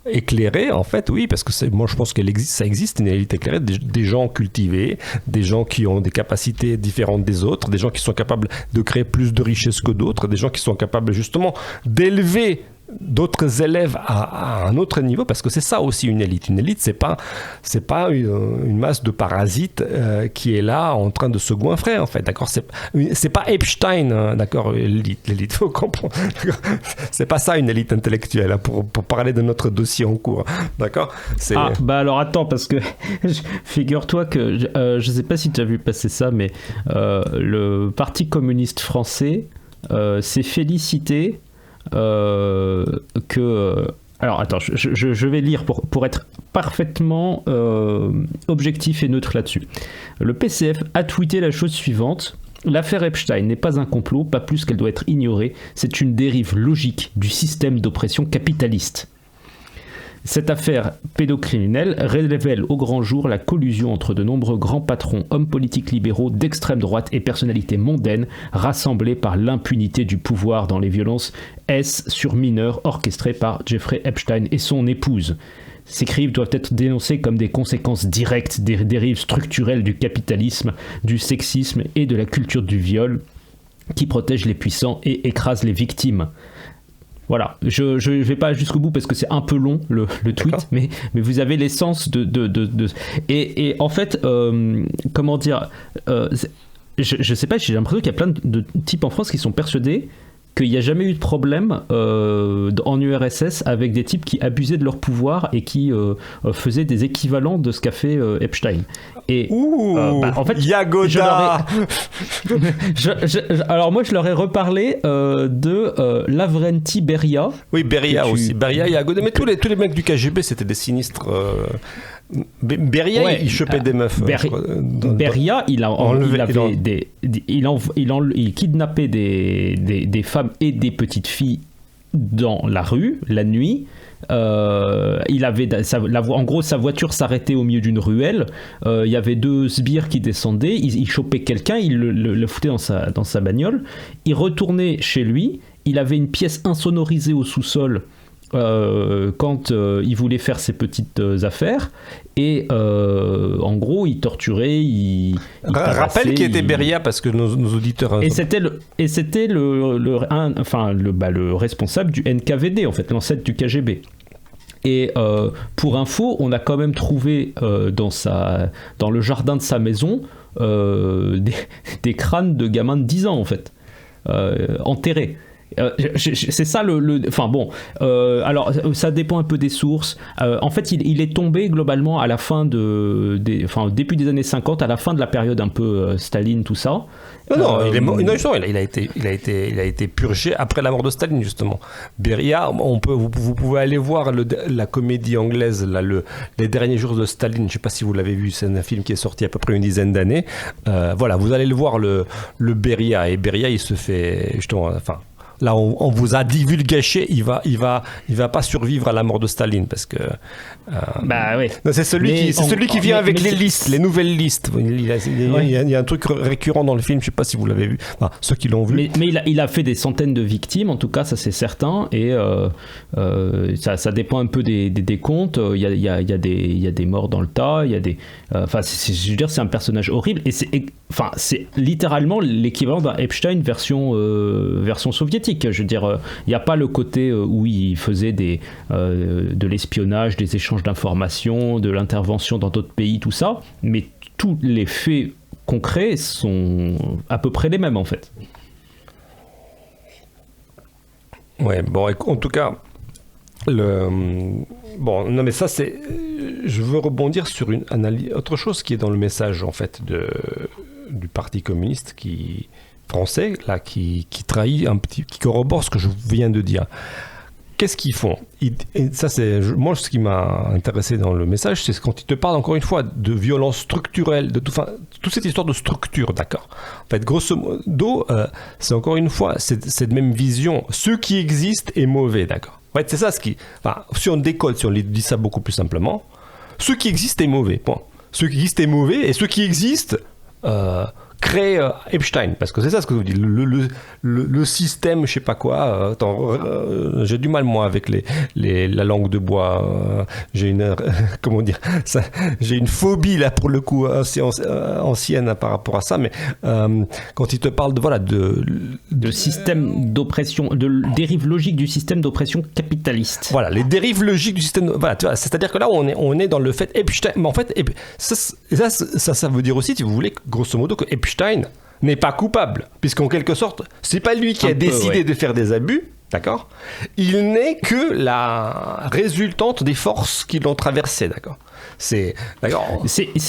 éclairée, en fait, oui, parce que moi je pense ça existe une élite éclairée, des gens cultivés, des gens qui ont des capacités différentes des autres, des gens qui sont capables de créer plus de richesses que d'autres, des gens qui sont capables justement d'élever d'autres élèves à un autre niveau, parce que c'est ça aussi une élite. Une élite, c'est pas une masse de parasites qui est là en train de se goinfrer, en fait, d'accord. C'est pas Epstein, d'accord, l'élite, faut comprendre. C'est pas ça une élite intellectuelle, hein, pour parler de notre dossier en cours, d'accord. Alors attends, parce que figure-toi que je sais pas si tu as vu passer ça, mais le Parti communiste français s'est félicité alors attends, je vais lire pour être parfaitement objectif et neutre là-dessus. Le PCF a tweeté la chose suivante: l'affaire Epstein n'est pas un complot, pas plus qu'elle doit être ignorée, c'est une dérive logique du système d'oppression capitaliste. Cette affaire pédocriminelle révèle au grand jour la collusion entre de nombreux grands patrons, hommes politiques libéraux d'extrême droite et personnalités mondaines rassemblés par l'impunité du pouvoir dans les violences sur mineurs orchestrées par Jeffrey Epstein et son épouse. Ces crimes doivent être dénoncés comme des conséquences directes des dérives structurelles du capitalisme, du sexisme et de la culture du viol qui protègent les puissants et écrasent les victimes. Voilà, je vais pas jusqu'au bout parce que c'est un peu long le tweet, mais vous avez l'essence de... Et en fait, comment dire, je sais pas, j'ai l'impression qu'il y a plein de types en France qui sont persuadés qu'il n'y a jamais eu de problème en URSS avec des types qui abusaient de leur pouvoir et qui faisaient des équivalents de ce qu'a fait Epstein. Et en fait, Yagoda. Alors moi, je leur ai reparlé de Lavrenti Beria. Oui, Beria aussi. Beria, Yagoda. Mais tous les mecs du KGB, c'était des sinistres. Beria, il chopait des meufs. Beria, il kidnappait des femmes et des petites filles dans la rue, la nuit. Il avait en gros, sa voiture s'arrêtait au milieu d'une ruelle. Il y avait 2 sbires qui descendaient. Il chopait quelqu'un, il le foutait dans sa bagnole. Il retournait chez lui. Il avait une pièce insonorisée au sous-sol. Quand il voulait faire ses petites affaires, et en gros il torturait, il rappelle qui était Beria, parce que nos auditeurs et c'était le responsable du NKVD, en fait l'ancêtre du KGB. Et pour info, on a quand même trouvé dans le jardin de sa maison des crânes de gamins de 10 ans, en fait, enterrés. C'est ça enfin bon, alors ça dépend un peu des sources. En fait, il est tombé globalement à la fin au début des années 50, à la fin de la période un peu Staline, tout ça. Non, il est mort. Non, il a été purgé après la mort de Staline, justement. Beria, vous pouvez aller voir la comédie anglaise, les derniers jours de Staline. Je ne sais pas si vous l'avez vu, c'est un film qui est sorti à peu près une dizaine d'années. Voilà, vous allez le voir, le Beria, et Beria, il se fait justement, enfin. Là, on vous a divulgaché, il va pas survivre à la mort de Staline, parce que oui. Non, c'est celui qui vient avec les listes, les nouvelles listes. Il y a un truc récurrent dans le film, je sais pas si vous l'avez vu, enfin, ceux qui l'ont vu. Mais il a fait des centaines de victimes, en tout cas, ça c'est certain, et ça dépend un peu des comptes. Il y a des morts dans le tas, il y a des, je veux dire, c'est un personnage horrible, et c'est littéralement l'équivalent d'un Epstein version soviétique. Je veux dire, il n'y a pas le côté où il faisait de l'espionnage, des échanges d'informations, de l'intervention dans d'autres pays, tout ça, mais tous les faits concrets sont à peu près les mêmes, en fait. Ouais, bon, en tout cas, bon, non, mais ça, c'est... Je veux rebondir sur une analyse, autre chose qui est dans le message, en fait, du Parti communiste français, là, qui trahit qui corrobore ce que je viens de dire. Qu'est-ce qu'ils font ? Moi, ce qui m'a intéressé dans le message, c'est quand ils te parlent, encore une fois, de violence structurelle, toute cette histoire de structure, d'accord ? En fait, grosso modo, c'est encore une fois cette même vision. Ce qui existe est mauvais, d'accord ? En fait, c'est ça si on décode, si on dit ça beaucoup plus simplement, ce qui existe est mauvais, point. Ce qui existe est mauvais, et ce qui existe créer Epstein, parce que c'est ça ce que vous dites, le système, je sais pas quoi. J'ai du mal moi avec la langue de bois. J'ai une comment dire ça, j'ai une phobie là pour le coup assez ancienne par rapport à ça. Mais quand il te parle de système d'oppression, de dérive logique du système d'oppression capitaliste. Voilà, les dérives logiques du système. Voilà, tu vois, c'est-à-dire que là on est dans le fait Epstein. Mais en fait, ça veut dire aussi, si vous voulez, grosso modo, que Epstein n'est pas coupable, puisqu'en quelque sorte, c'est pas lui qui a décidé de faire des abus, d'accord ? Il n'est que la résultante des forces qui l'ont traversé, d'accord ? C'est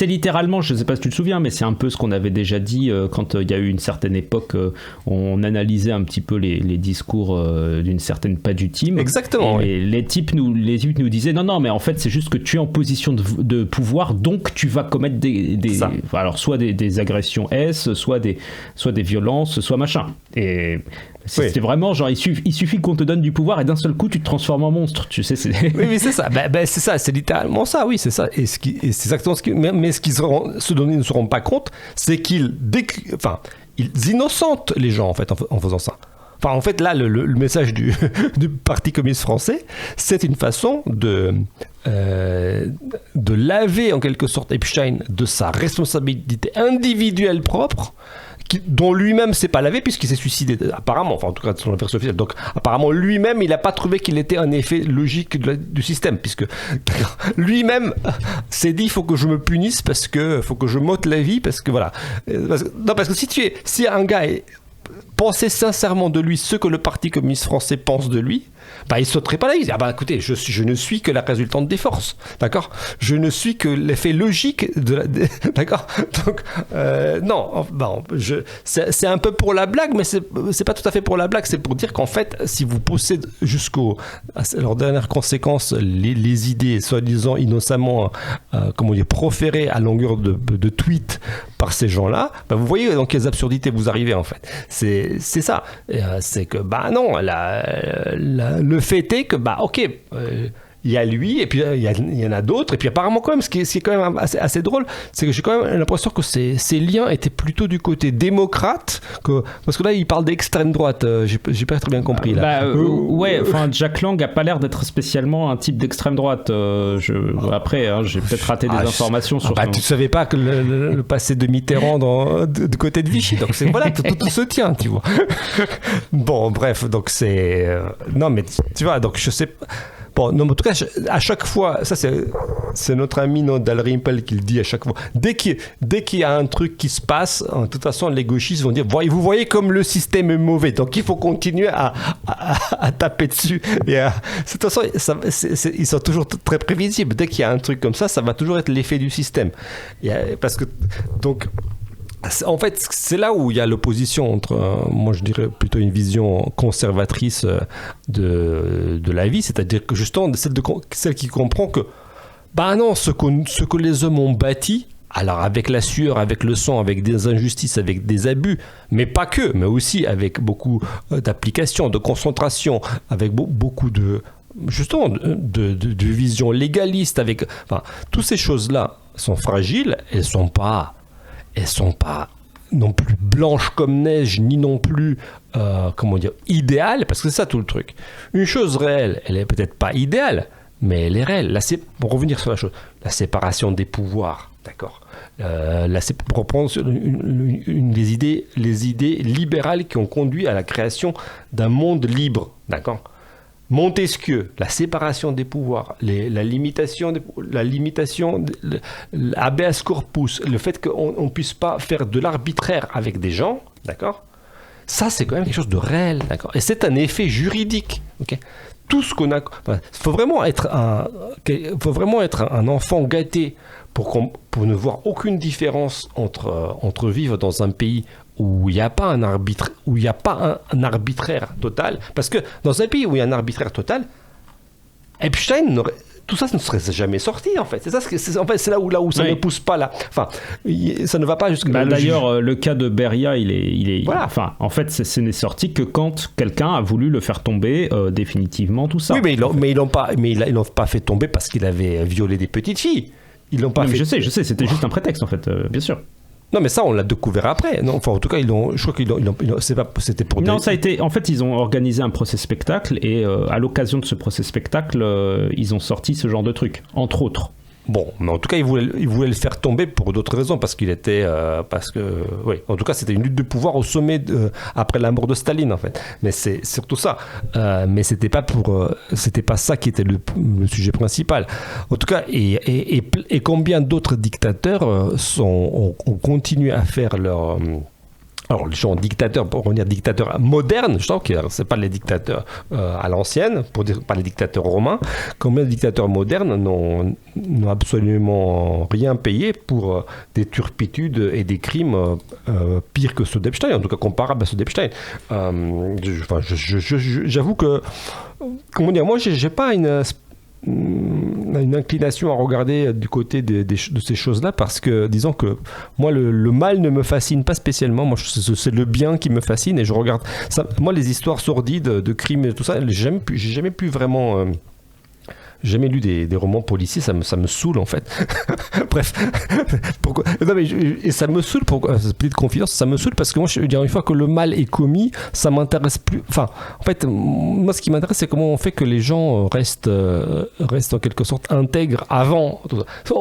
littéralement, je ne sais pas si tu te souviens, mais c'est un peu ce qu'on avait déjà dit quand il y a eu une certaine époque, on analysait un petit peu les discours d'une certaine Padutim. Exactement. Et les types nous disaient non, mais en fait c'est juste que tu es en position de pouvoir, donc tu vas commettre alors soit des agressions soit des violences, soit machin. Et c'était vraiment genre il suffit qu'on te donne du pouvoir et d'un seul coup tu te transformes en monstre, tu sais. Oui, c'est ça. C'est ça, c'est littéralement ça. Oui, c'est ça. Et c'est exactement ce dont ils ne se rendent pas compte, c'est qu'ils innocentent les gens en fait en faisant ça. Enfin, en fait, là, le message du Parti communiste français, c'est une façon de laver en quelque sorte Epstein de sa responsabilité individuelle propre, dont lui-même s'est pas lavé puisqu'il s'est suicidé apparemment, enfin en tout cas de son version officielle. Donc apparemment lui-même il n'a pas trouvé qu'il était un effet logique du système, puisque lui-même s'est dit il faut que je me punisse parce que faut que je m'ôte la vie parce que voilà. Parce que si un gars pensait sincèrement de lui ce que le Parti communiste français pense de lui, bah, il ne sauterait pas la vie. Écoutez, je ne suis que la résultante des forces, d'accord ? Je ne suis que l'effet logique d'accord ? Donc, c'est un peu pour la blague, mais c'est pas tout à fait pour la blague, c'est pour dire qu'en fait, si vous poussez à leurs dernières conséquences, les idées soi-disant innocemment, proférées à longueur de tweets par ces gens-là, bah, vous voyez dans quelles absurdités vous arrivez, en fait. C'est ça. C'est que, non, le fait est que, il y a lui, et puis il y en a d'autres, et puis apparemment quand même, ce qui est quand même assez drôle, c'est que j'ai quand même l'impression que ces liens étaient plutôt du côté démocrate, parce que là, il parle d'extrême droite, j'ai pas très bien compris, là. Jack Lang a pas l'air d'être spécialement un type d'extrême droite, après, j'ai peut-être raté des informations sur tu savais pas que le passé de Mitterrand du côté de Vichy, donc voilà, tout se tient, tu vois. Bon, bref, donc c'est... non, mais tu vois, donc je sais... Bon, non, en tout cas, à chaque fois, ça c'est notre ami Dalrymple qui le dit à chaque fois. Dès qu'il y a un truc qui se passe, de toute façon, les gauchistes vont dire vous voyez comme le système est mauvais, donc il faut continuer à taper dessus. Et de toute façon, ils sont toujours très prévisibles. Dès qu'il y a un truc comme ça va toujours être l'effet du système. Parce que, donc. En fait, c'est là où il y a l'opposition entre, moi je dirais plutôt une vision conservatrice de la vie, c'est-à-dire que justement celle qui comprend que, non, ce que les hommes ont bâti, alors avec la sueur, avec le sang, avec des injustices, avec des abus, mais pas que, mais aussi avec beaucoup d'applications, de concentration, avec beaucoup de vision légaliste, toutes ces choses-là sont fragiles, elles sont pas non plus blanches comme neige, ni non plus, idéales, parce que c'est ça tout le truc. Une chose réelle, elle est peut-être pas idéale, mais elle est réelle. Là, pour revenir sur la chose, la séparation des pouvoirs, d'accord ? Pour reprendre les idées libérales qui ont conduit à la création d'un monde libre, d'accord ? Montesquieu, la séparation des pouvoirs, la limitation, habeas corpus, le fait qu'on ne puisse pas faire de l'arbitraire avec des gens, d'accord ? Ça, c'est quand même quelque chose de réel, d'accord ? Et c'est un effet juridique, ok ? Tout ce qu'on a... faut vraiment être un enfant gâté pour ne voir aucune différence entre vivre dans un pays où il n'y a pas un arbitraire total, parce que dans un pays où il y a un arbitraire total, Epstein, tout ça ne serait jamais sorti en fait. C'est ça, c'est là où ça ne pousse pas là. Enfin, ça ne va pas jusque. D'ailleurs, le cas de Beria, il est. Voilà. Enfin, en fait, ce n'est sorti que quand quelqu'un a voulu le faire tomber définitivement, tout ça. Oui, mais ils l'ont pas fait tomber parce qu'il avait violé des petites filles. Ils l'ont pas fait. Je sais, c'était juste un prétexte en fait, bien sûr. Non, mais ça, on l'a découvert après. Non, enfin, en tout cas, je crois c'était pour. Non, ça a été. En fait, ils ont organisé un procès spectacle et à l'occasion de ce procès spectacle, ils ont sorti ce genre de truc, entre autres. Bon, mais en tout cas, il voulait le faire tomber pour d'autres raisons, parce qu'il était, oui, en tout cas, c'était une lutte de pouvoir au sommet après la mort de Staline, en fait. Mais c'est surtout ça. Mais c'était pas ça qui était le sujet principal. En tout cas, et combien d'autres dictateurs ont continué à faire leur alors, les gens dictateurs, pour revenir dictateurs modernes, je trouve que c'est pas les dictateurs à l'ancienne, pas les dictateurs romains. Combien de dictateurs modernes n'ont absolument rien payé pour des turpitudes et des crimes pires que ceux d'Epstein, en tout cas comparables à ceux d'Epstein. J'avoue que, comment dire, moi, j'ai pas une inclination à regarder du côté de ces choses-là, parce que disons que moi le mal ne me fascine pas spécialement. Moi c'est le bien qui me fascine, et je regarde ça. Moi les histoires sordides de crimes et tout ça, j'ai jamais pu vraiment jamais lu des romans policiers, ça me saoule en fait. Bref, pourquoi non, mais et ça me saoule, pourquoi cette petite confidence, ça me saoule parce que moi je veux dire, une fois que le mal est commis, ça m'intéresse plus. Enfin, en fait, moi ce qui m'intéresse, c'est comment on fait que les gens restent en quelque sorte intègres avant.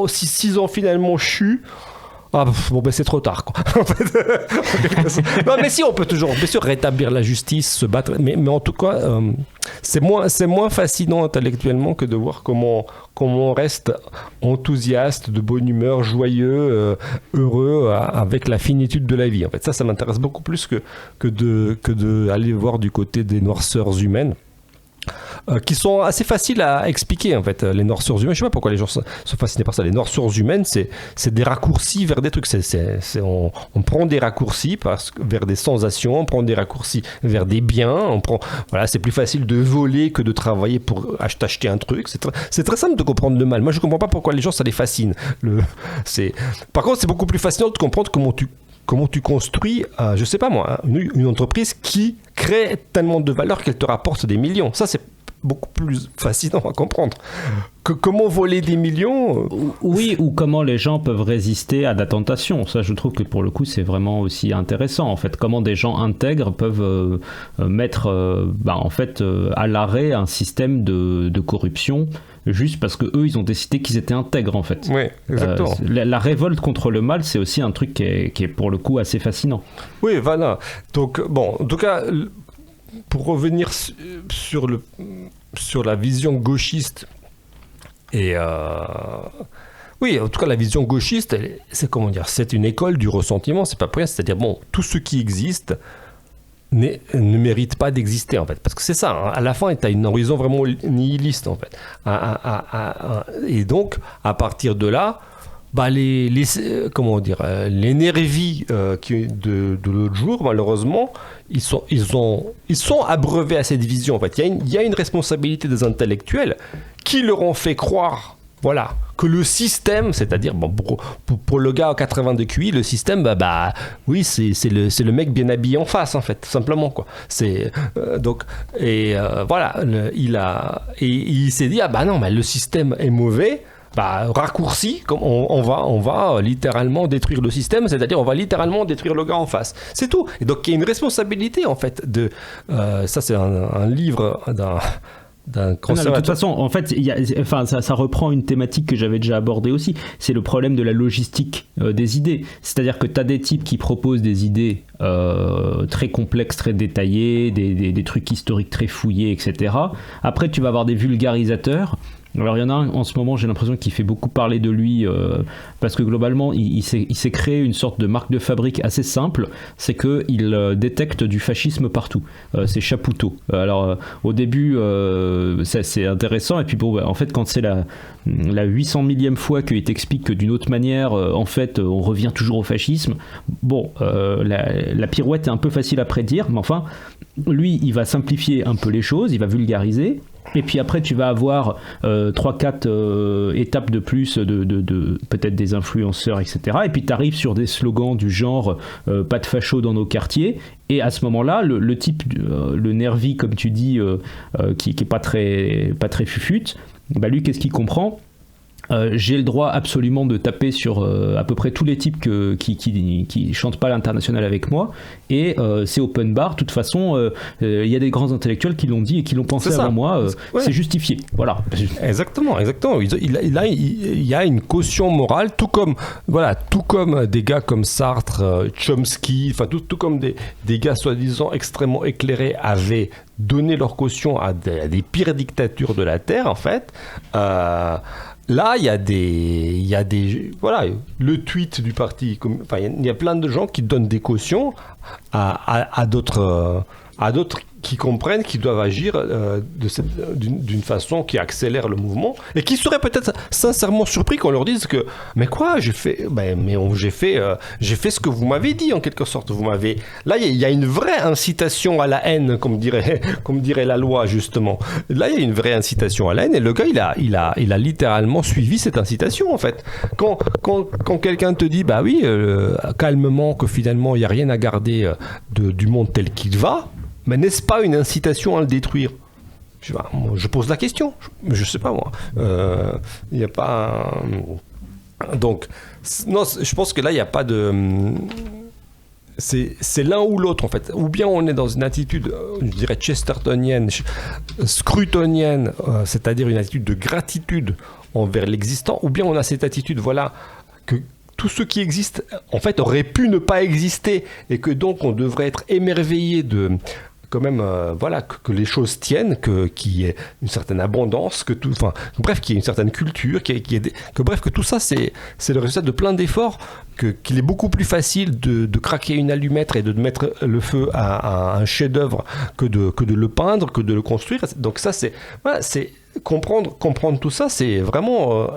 S'ils ont finalement chu. Ah bon, ben c'est trop tard, quoi. Non, mais si, on peut toujours, bien sûr, rétablir la justice, se battre, mais en tout cas, c'est moins fascinant intellectuellement que de voir comment on reste enthousiaste, de bonne humeur, joyeux, heureux, avec la finitude de la vie. En fait, ça m'intéresse beaucoup plus que de aller voir du côté des noirceurs humaines. Qui sont assez faciles à expliquer en fait, les noirceurs humaines. Je sais pas pourquoi les gens sont fascinés par ça. Les noirceurs humaines, c'est des raccourcis vers des trucs. On prend des raccourcis vers des sensations, on prend des raccourcis vers des biens. Voilà, c'est plus facile de voler que de travailler pour acheter un truc. C'est très simple de comprendre le mal. Moi, je comprends pas pourquoi les gens ça les fascine. Par contre, c'est beaucoup plus fascinant de comprendre comment tu construis, je sais pas moi, une entreprise qui crée tellement de valeur qu'elle te rapporte des millions. Ça, c'est beaucoup plus fascinant à comprendre. Comment voler des millions Oui, ou comment les gens peuvent résister à la tentation. Ça, je trouve que pour le coup, c'est vraiment aussi intéressant. En fait, comment des gens intègres peuvent mettre en fait, à l'arrêt un système de corruption juste parce que eux ils ont décidé qu'ils étaient intègres en fait. Oui, exactement. La révolte contre le mal, c'est aussi un truc qui est pour le coup assez fascinant. Oui, voilà. Donc bon, en tout cas, pour revenir sur la vision gauchiste et oui, en tout cas la vision gauchiste, c'est comment dire, c'est une école du ressentiment, c'est pas pour rien, c'est-à-dire bon, tout ce qui existe ne mérite pas d'exister en fait, parce que c'est ça, hein, à la fin tu as une horizon vraiment nihiliste en fait, et donc à partir de là comment dire, les nervis de l'autre jour, malheureusement, ils sont abreuvés à cette vision. En fait, il y a une responsabilité des intellectuels qui leur ont fait croire, voilà, que le système, c'est-à-dire bon, pour le gars à 82 QI, le système, oui, c'est le mec bien habillé en face, en fait, tout simplement, quoi. C'est donc voilà, il s'est dit non, mais le système est mauvais. Raccourci, comme on va littéralement détruire le système, c'est-à-dire on va littéralement détruire le gars en face. C'est tout. Et donc il y a une responsabilité en fait ça c'est un livre d'un conservateur. De toute façon, en fait, ça reprend une thématique que j'avais déjà abordée aussi. C'est le problème de la logistique des idées. C'est-à-dire que tu as des types qui proposent des idées très complexes, très détaillées, des trucs historiques très fouillés, etc. Après, tu vas avoir des vulgarisateurs. Alors il y en a un en ce moment, j'ai l'impression qu'il fait beaucoup parler de lui parce que globalement il s'est créé une sorte de marque de fabrique assez simple, c'est qu'il détecte du fascisme partout. C'est Chapoutot. Alors au début c'est intéressant, et puis bon, en fait quand c'est la 800 millième fois qu'il t'explique que d'une autre manière en fait on revient toujours au fascisme, bon la pirouette est un peu facile à prédire, mais enfin lui il va simplifier un peu les choses, il va vulgariser. Et puis après tu vas avoir 3-4 étapes de plus de peut-être des influenceurs, etc. Et puis tu arrives sur des slogans du genre pas de facho dans nos quartiers, et à ce moment là le type le nervi comme tu dis qui est pas très fufute, lui qu'est-ce qu'il comprend? j'ai le droit absolument de taper sur à peu près tous les types qui chantent pas l'international avec moi, et c'est open bar. De toute façon, il y a des grands intellectuels qui l'ont dit et qui l'ont pensé avant moi. C'est justifié. Voilà. Exactement. Il y a une caution morale, tout comme des gars comme Sartre, Chomsky, enfin tout comme des gars soi-disant extrêmement éclairés avaient donné leur caution à des pires dictatures de la Terre, en fait. Là, il y a des le tweet du parti. Il y a plein de gens qui donnent des cautions à d'autres qui comprennent qu'ils doivent agir d'une façon qui accélère le mouvement, et qui seraient peut-être sincèrement surpris qu'on leur dise que mais quoi, j'ai fait ce que vous m'avez dit, en quelque sorte. Là, il y a une vraie incitation à la haine, comme dirait la loi, justement. Là, il y a une vraie incitation à la haine, et le gars il a littéralement suivi cette incitation, en fait. Quand quelqu'un te dit bah oui, calmement, que finalement il y a rien à garder du monde tel qu'il va, mais n'est-ce pas une incitation à le détruire? Je pose la question. Je sais pas, moi. Il n'y a pas... Donc, non, je pense que là, il n'y a pas de... C'est l'un ou l'autre, en fait. Ou bien on est dans une attitude, je dirais, chestertonienne, scrutonienne, c'est-à-dire une attitude de gratitude envers l'existant, ou bien on a cette attitude, que tout ce qui existe, en fait, aurait pu ne pas exister, et que donc on devrait être émerveillé quand même, que les choses tiennent, qu'il y ait une certaine abondance, qu'il y ait une certaine culture, que tout ça, c'est le résultat de plein d'efforts, qu'il est beaucoup plus facile de craquer une allumette et de mettre le feu à un chef-d'œuvre que de le peindre, que de le construire. Donc ça, c'est comprendre tout ça, c'est vraiment...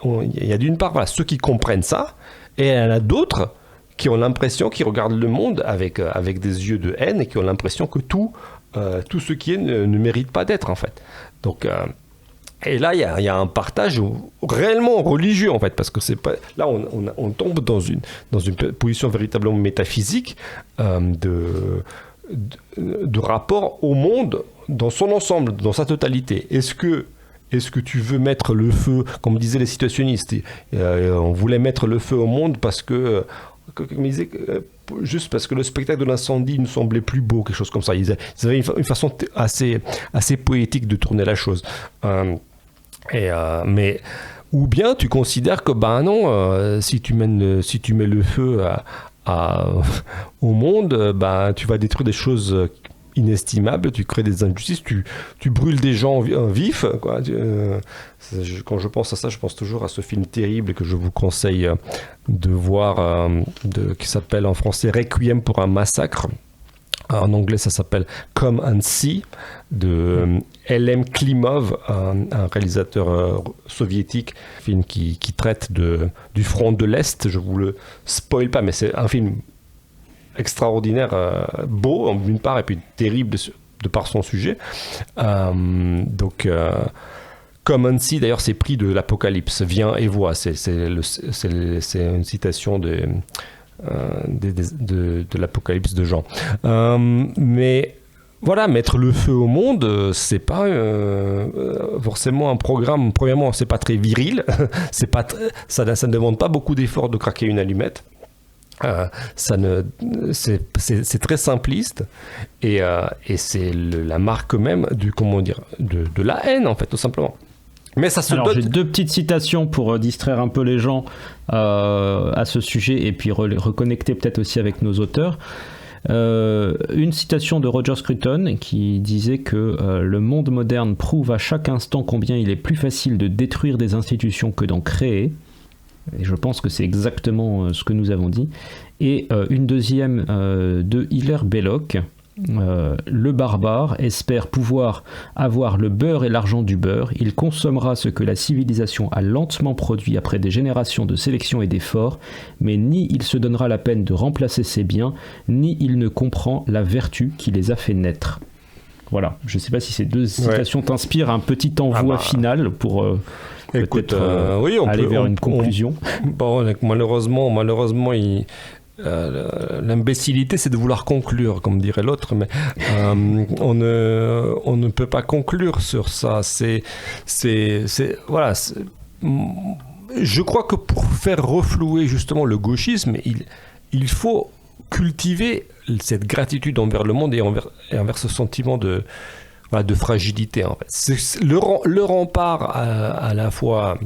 il y a d'une part ceux qui comprennent ça, et il y en a d'autres qui ont l'impression, qui regardent le monde avec des yeux de haine, et qui ont l'impression que tout ce qui est ne mérite pas d'être, en fait. Donc, et là, il y a un partage réellement religieux, en fait, parce que c'est pas... Là, on tombe dans une position véritablement métaphysique de rapport au monde dans son ensemble, dans sa totalité. Est-ce que tu veux mettre le feu, comme disaient les situationnistes, on voulait mettre le feu au monde parce que... Comme ils disaient, juste parce que le spectacle de l'incendie nous semblait plus beau, quelque chose comme ça. Ils avaient une façon assez poétique de tourner la chose. Mais ou bien tu considères que si tu mets le feu au monde, tu vas détruire des choses inestimables, tu crées des injustices, tu brûles des gens vifs, quoi. Quand je pense à ça, je pense toujours à ce film terrible que je vous conseille de voir, qui s'appelle en français Requiem pour un massacre. En anglais, ça s'appelle Come and See, de L.M. Klimov, un réalisateur soviétique, film qui traite du front de l'Est. Je vous le spoil pas, mais c'est un film extraordinaire, beau d'une part, et puis terrible de par son sujet. Come and See, d'ailleurs, c'est pris de l'Apocalypse. Viens et vois. C'est une citation de l'Apocalypse de Jean. Mais voilà, mettre le feu au monde, c'est pas forcément un programme. Premièrement, c'est pas très viril. Ça ne demande pas beaucoup d'efforts de craquer une allumette. C'est très simpliste, et c'est la marque même de la haine, en fait, tout simplement. Mais ça se j'ai deux petites citations pour distraire un peu les gens à ce sujet, et puis reconnecter peut-être aussi avec nos auteurs. Une citation de Roger Scruton qui disait que le monde moderne prouve à chaque instant combien il est plus facile de détruire des institutions que d'en créer. Et je pense que c'est exactement ce que nous avons dit. Et une deuxième de Hilaire Belloc. Le barbare espère pouvoir avoir le beurre et l'argent du beurre. Il consommera ce que la civilisation a lentement produit après des générations de sélection et d'efforts, mais ni il se donnera la peine de remplacer ses biens, ni il ne comprend la vertu qui les a fait naître. Voilà, je ne sais pas si ces deux citations t'inspirent un petit envoi final pour... Écoute, aller vers une conclusion. Malheureusement, l'imbécilité, c'est de vouloir conclure, comme dirait l'autre, mais on ne peut pas conclure sur ça. je crois que pour faire reflouer justement le gauchisme, il faut cultiver cette gratitude envers le monde et envers ce sentiment de fragilité. En fait. C'est le rempart à la fois...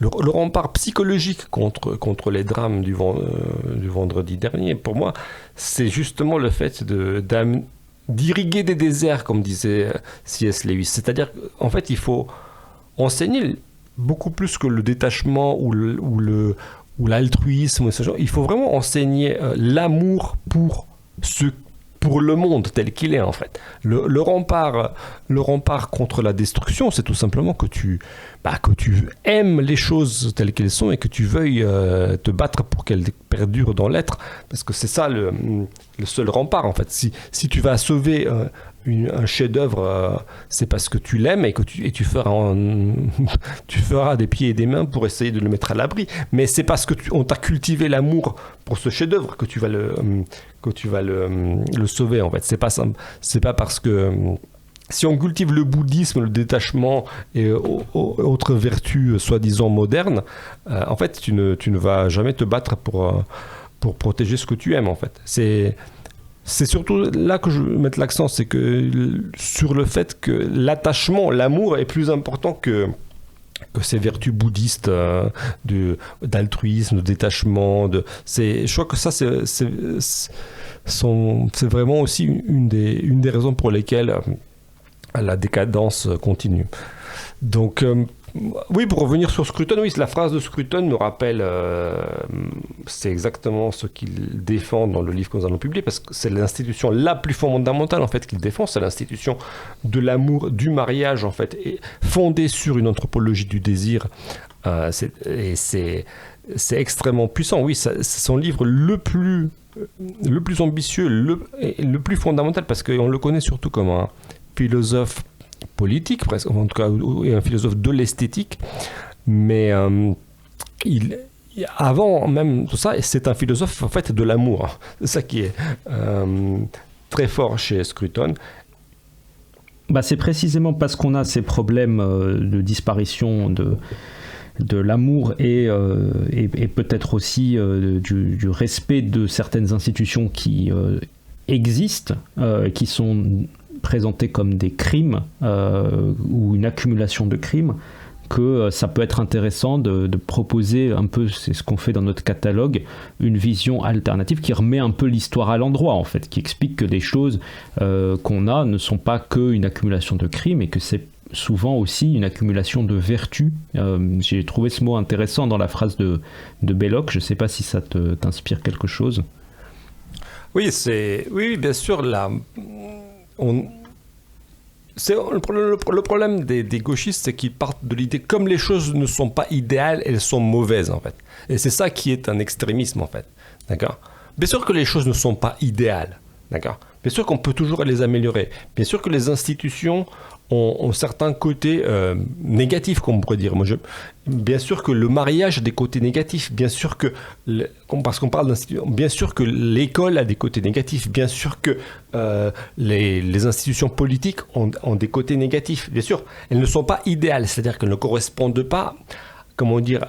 Le rempart psychologique contre les drames du vendredi dernier, pour moi, c'est justement le fait d'irriguer des déserts, comme disait C.S. Lewis. C'est-à-dire qu'en fait, il faut enseigner beaucoup plus que le détachement ou l'altruisme. Il faut vraiment enseigner l'amour pour le monde tel qu'il est, en fait. Le rempart contre la destruction, c'est tout simplement que tu aimes les choses telles qu'elles sont et que tu veuilles te battre pour qu'elles perdurent dans l'être, parce que c'est ça le seul rempart, en fait. Si tu vas sauver un chef-d'œuvre, c'est parce que tu l'aimes et que tu feras des pieds et des mains pour essayer de le mettre à l'abri. Mais c'est parce que on t'a cultivé l'amour pour ce chef-d'œuvre que tu vas le sauver, en fait. C'est pas simple. C'est pas parce que si on cultive le bouddhisme, le détachement et autres vertus soi-disant modernes, en fait, tu ne vas jamais te battre pour protéger ce que tu aimes, en fait. C'est surtout là que je veux mettre l'accent, c'est que sur le fait que l'attachement, l'amour est plus important que ces vertus bouddhistes d'altruisme, de détachement. Je crois que ça, c'est vraiment aussi une des raisons pour lesquelles la décadence continue. Donc, oui, pour revenir sur Scruton, oui, la phrase de Scruton me rappelle, c'est exactement ce qu'il défend dans le livre que nous allons publier, parce que c'est l'institution la plus fondamentale, en fait, qu'il défend, c'est l'institution de l'amour, du mariage, en fait, et fondée sur une anthropologie du désir, et c'est extrêmement puissant. Oui, c'est son livre le plus ambitieux, le plus fondamental, parce qu'on le connaît surtout comme un philosophe politique, presque, en tout cas, un philosophe de l'esthétique, mais avant même tout ça, c'est un philosophe en fait de l'amour. C'est ça qui est très fort chez Scruton. C'est précisément parce qu'on a ces problèmes de disparition de l'amour et peut-être aussi du respect de certaines institutions qui existent, qui sont présentées comme des crimes ou une accumulation de crimes, que ça peut être intéressant de proposer un peu, c'est ce qu'on fait dans notre catalogue, une vision alternative qui remet un peu l'histoire à l'endroit, en fait, qui explique que les choses qu'on a ne sont pas qu'une accumulation de crimes et que c'est souvent aussi une accumulation de vertus. J'ai trouvé ce mot intéressant dans la phrase de Belloc. Je ne sais pas si ça t'inspire quelque chose. Oui, bien sûr, le problème des gauchistes, c'est qu'ils partent de l'idée comme les choses ne sont pas idéales, elles sont mauvaises, en fait. Et c'est ça qui est un extrémisme, en fait. D'accord ? Bien sûr que les choses ne sont pas idéales. D'accord ? Bien sûr qu'on peut toujours les améliorer. Bien sûr que les institutions ont certains côtés négatifs, comme on pourrait dire. Bien sûr que le mariage a des côtés négatifs. Bien sûr que, parce qu'on parle d'institutions, bien sûr que l'école a des côtés négatifs. Bien sûr que les institutions politiques ont des côtés négatifs. Bien sûr, elles ne sont pas idéales. C'est-à-dire qu'elles ne correspondent pas, comment dire,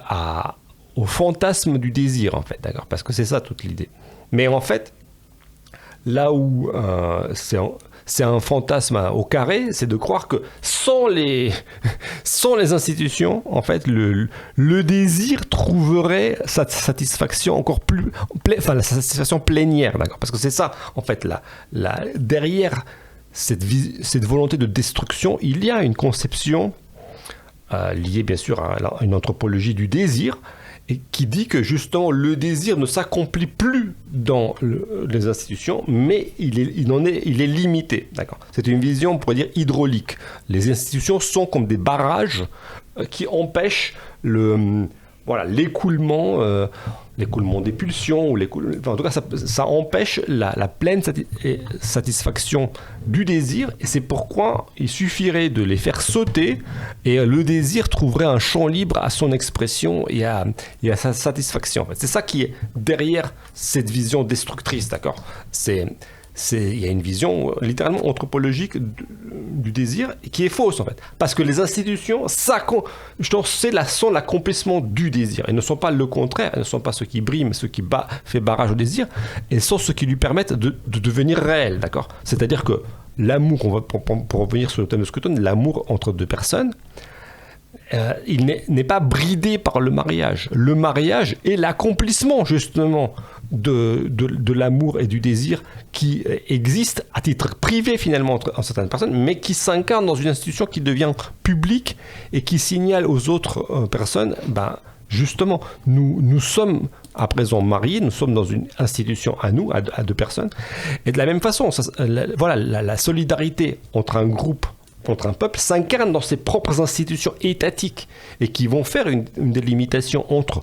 au fantasme du désir, en fait. D'accord ? Parce que c'est ça toute l'idée. Mais en fait, là où c'est un fantasme au carré, c'est de croire que sans les institutions, en fait, le désir trouverait sa satisfaction encore plus, la satisfaction plénière, d'accord ? Parce que c'est ça, en fait, derrière cette volonté de destruction, il y a une conception liée, bien sûr, à une anthropologie du désir, et qui dit que justement le désir ne s'accomplit plus dans les institutions, mais il est limité. D'accord ? C'est une vision, on pourrait dire, hydraulique. Les institutions sont comme des barrages qui empêchent l'écoulement des pulsions, en tout cas ça empêche la pleine satisfaction du désir, et c'est pourquoi il suffirait de les faire sauter et le désir trouverait un champ libre à son expression et à sa satisfaction. En fait, c'est ça qui est derrière cette vision destructrice, d'accord ? Il y a une vision littéralement anthropologique du désir, qui est fausse en fait. Parce que les institutions, sont l'accomplissement du désir. Elles ne sont pas le contraire, elles ne sont pas ce qui brime, ce qui fait barrage au désir, elles sont ce qui lui permettent de devenir réel, d'accord ? C'est-à-dire que l'amour, pour revenir sur le thème de Scruton, l'amour entre deux personnes, il n'est pas bridé par le mariage. Le mariage est l'accomplissement justement de l'amour et du désir qui existe à titre privé finalement entre certaines personnes, mais qui s'incarne dans une institution qui devient publique et qui signale aux autres personnes, justement, nous sommes à présent mariés, nous sommes dans une institution à nous, à deux personnes. Et de la même façon, la solidarité entre un groupe, contre un peuple, s'incarne dans ses propres institutions étatiques et qui vont faire une délimitation entre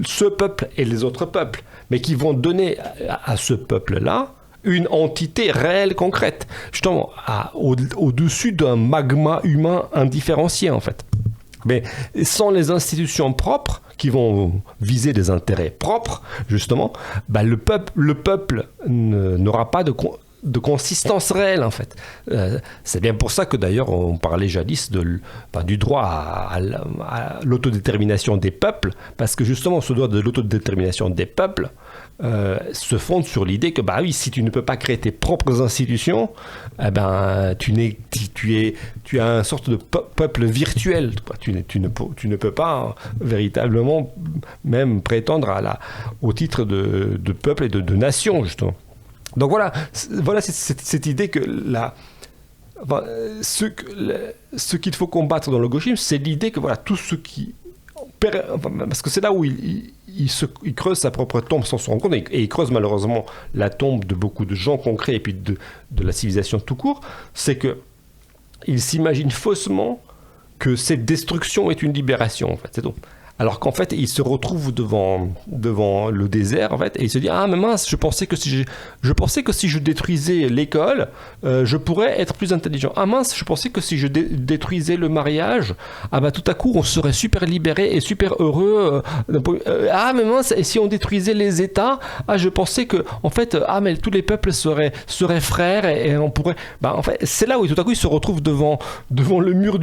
ce peuple et les autres peuples, mais qui vont donner à ce peuple-là une entité réelle, concrète, justement au-dessus d'un magma humain indifférencié en fait. Mais sans les institutions propres qui vont viser des intérêts propres, justement, le peuple n'aura pas de consistance réelle en fait. C'est bien pour ça que d'ailleurs on parlait jadis du droit à l'autodétermination des peuples, parce que justement ce droit de l'autodétermination des peuples se fonde sur l'idée que si tu ne peux pas créer tes propres institutions, tu as une sorte de peuple virtuel. Tu ne peux pas véritablement même prétendre au titre de peuple et de nation justement. Donc voilà cette idée que ce qu'il faut combattre dans le gauchisme, c'est l'idée que tout ce qui... Parce que c'est là où il creuse sa propre tombe sans se rendre compte, et il creuse malheureusement la tombe de beaucoup de gens concrets et puis de la civilisation tout court, c'est qu'il s'imagine faussement que cette destruction est une libération, en fait, c'est tout. Alors qu'en fait, il se retrouve devant le désert, en fait, et il se dit « Ah, mais mince, je pensais que si je détruisais l'école, je pourrais être plus intelligent. Ah mince, je pensais que si je détruisais le mariage, tout à coup, on serait super libéré et super heureux. Ah, mais mince, et si on détruisait les États, je pensais que, en fait, mais tous les peuples seraient frères et on pourrait... » en fait, c'est là où tout à coup, il se retrouve devant le mur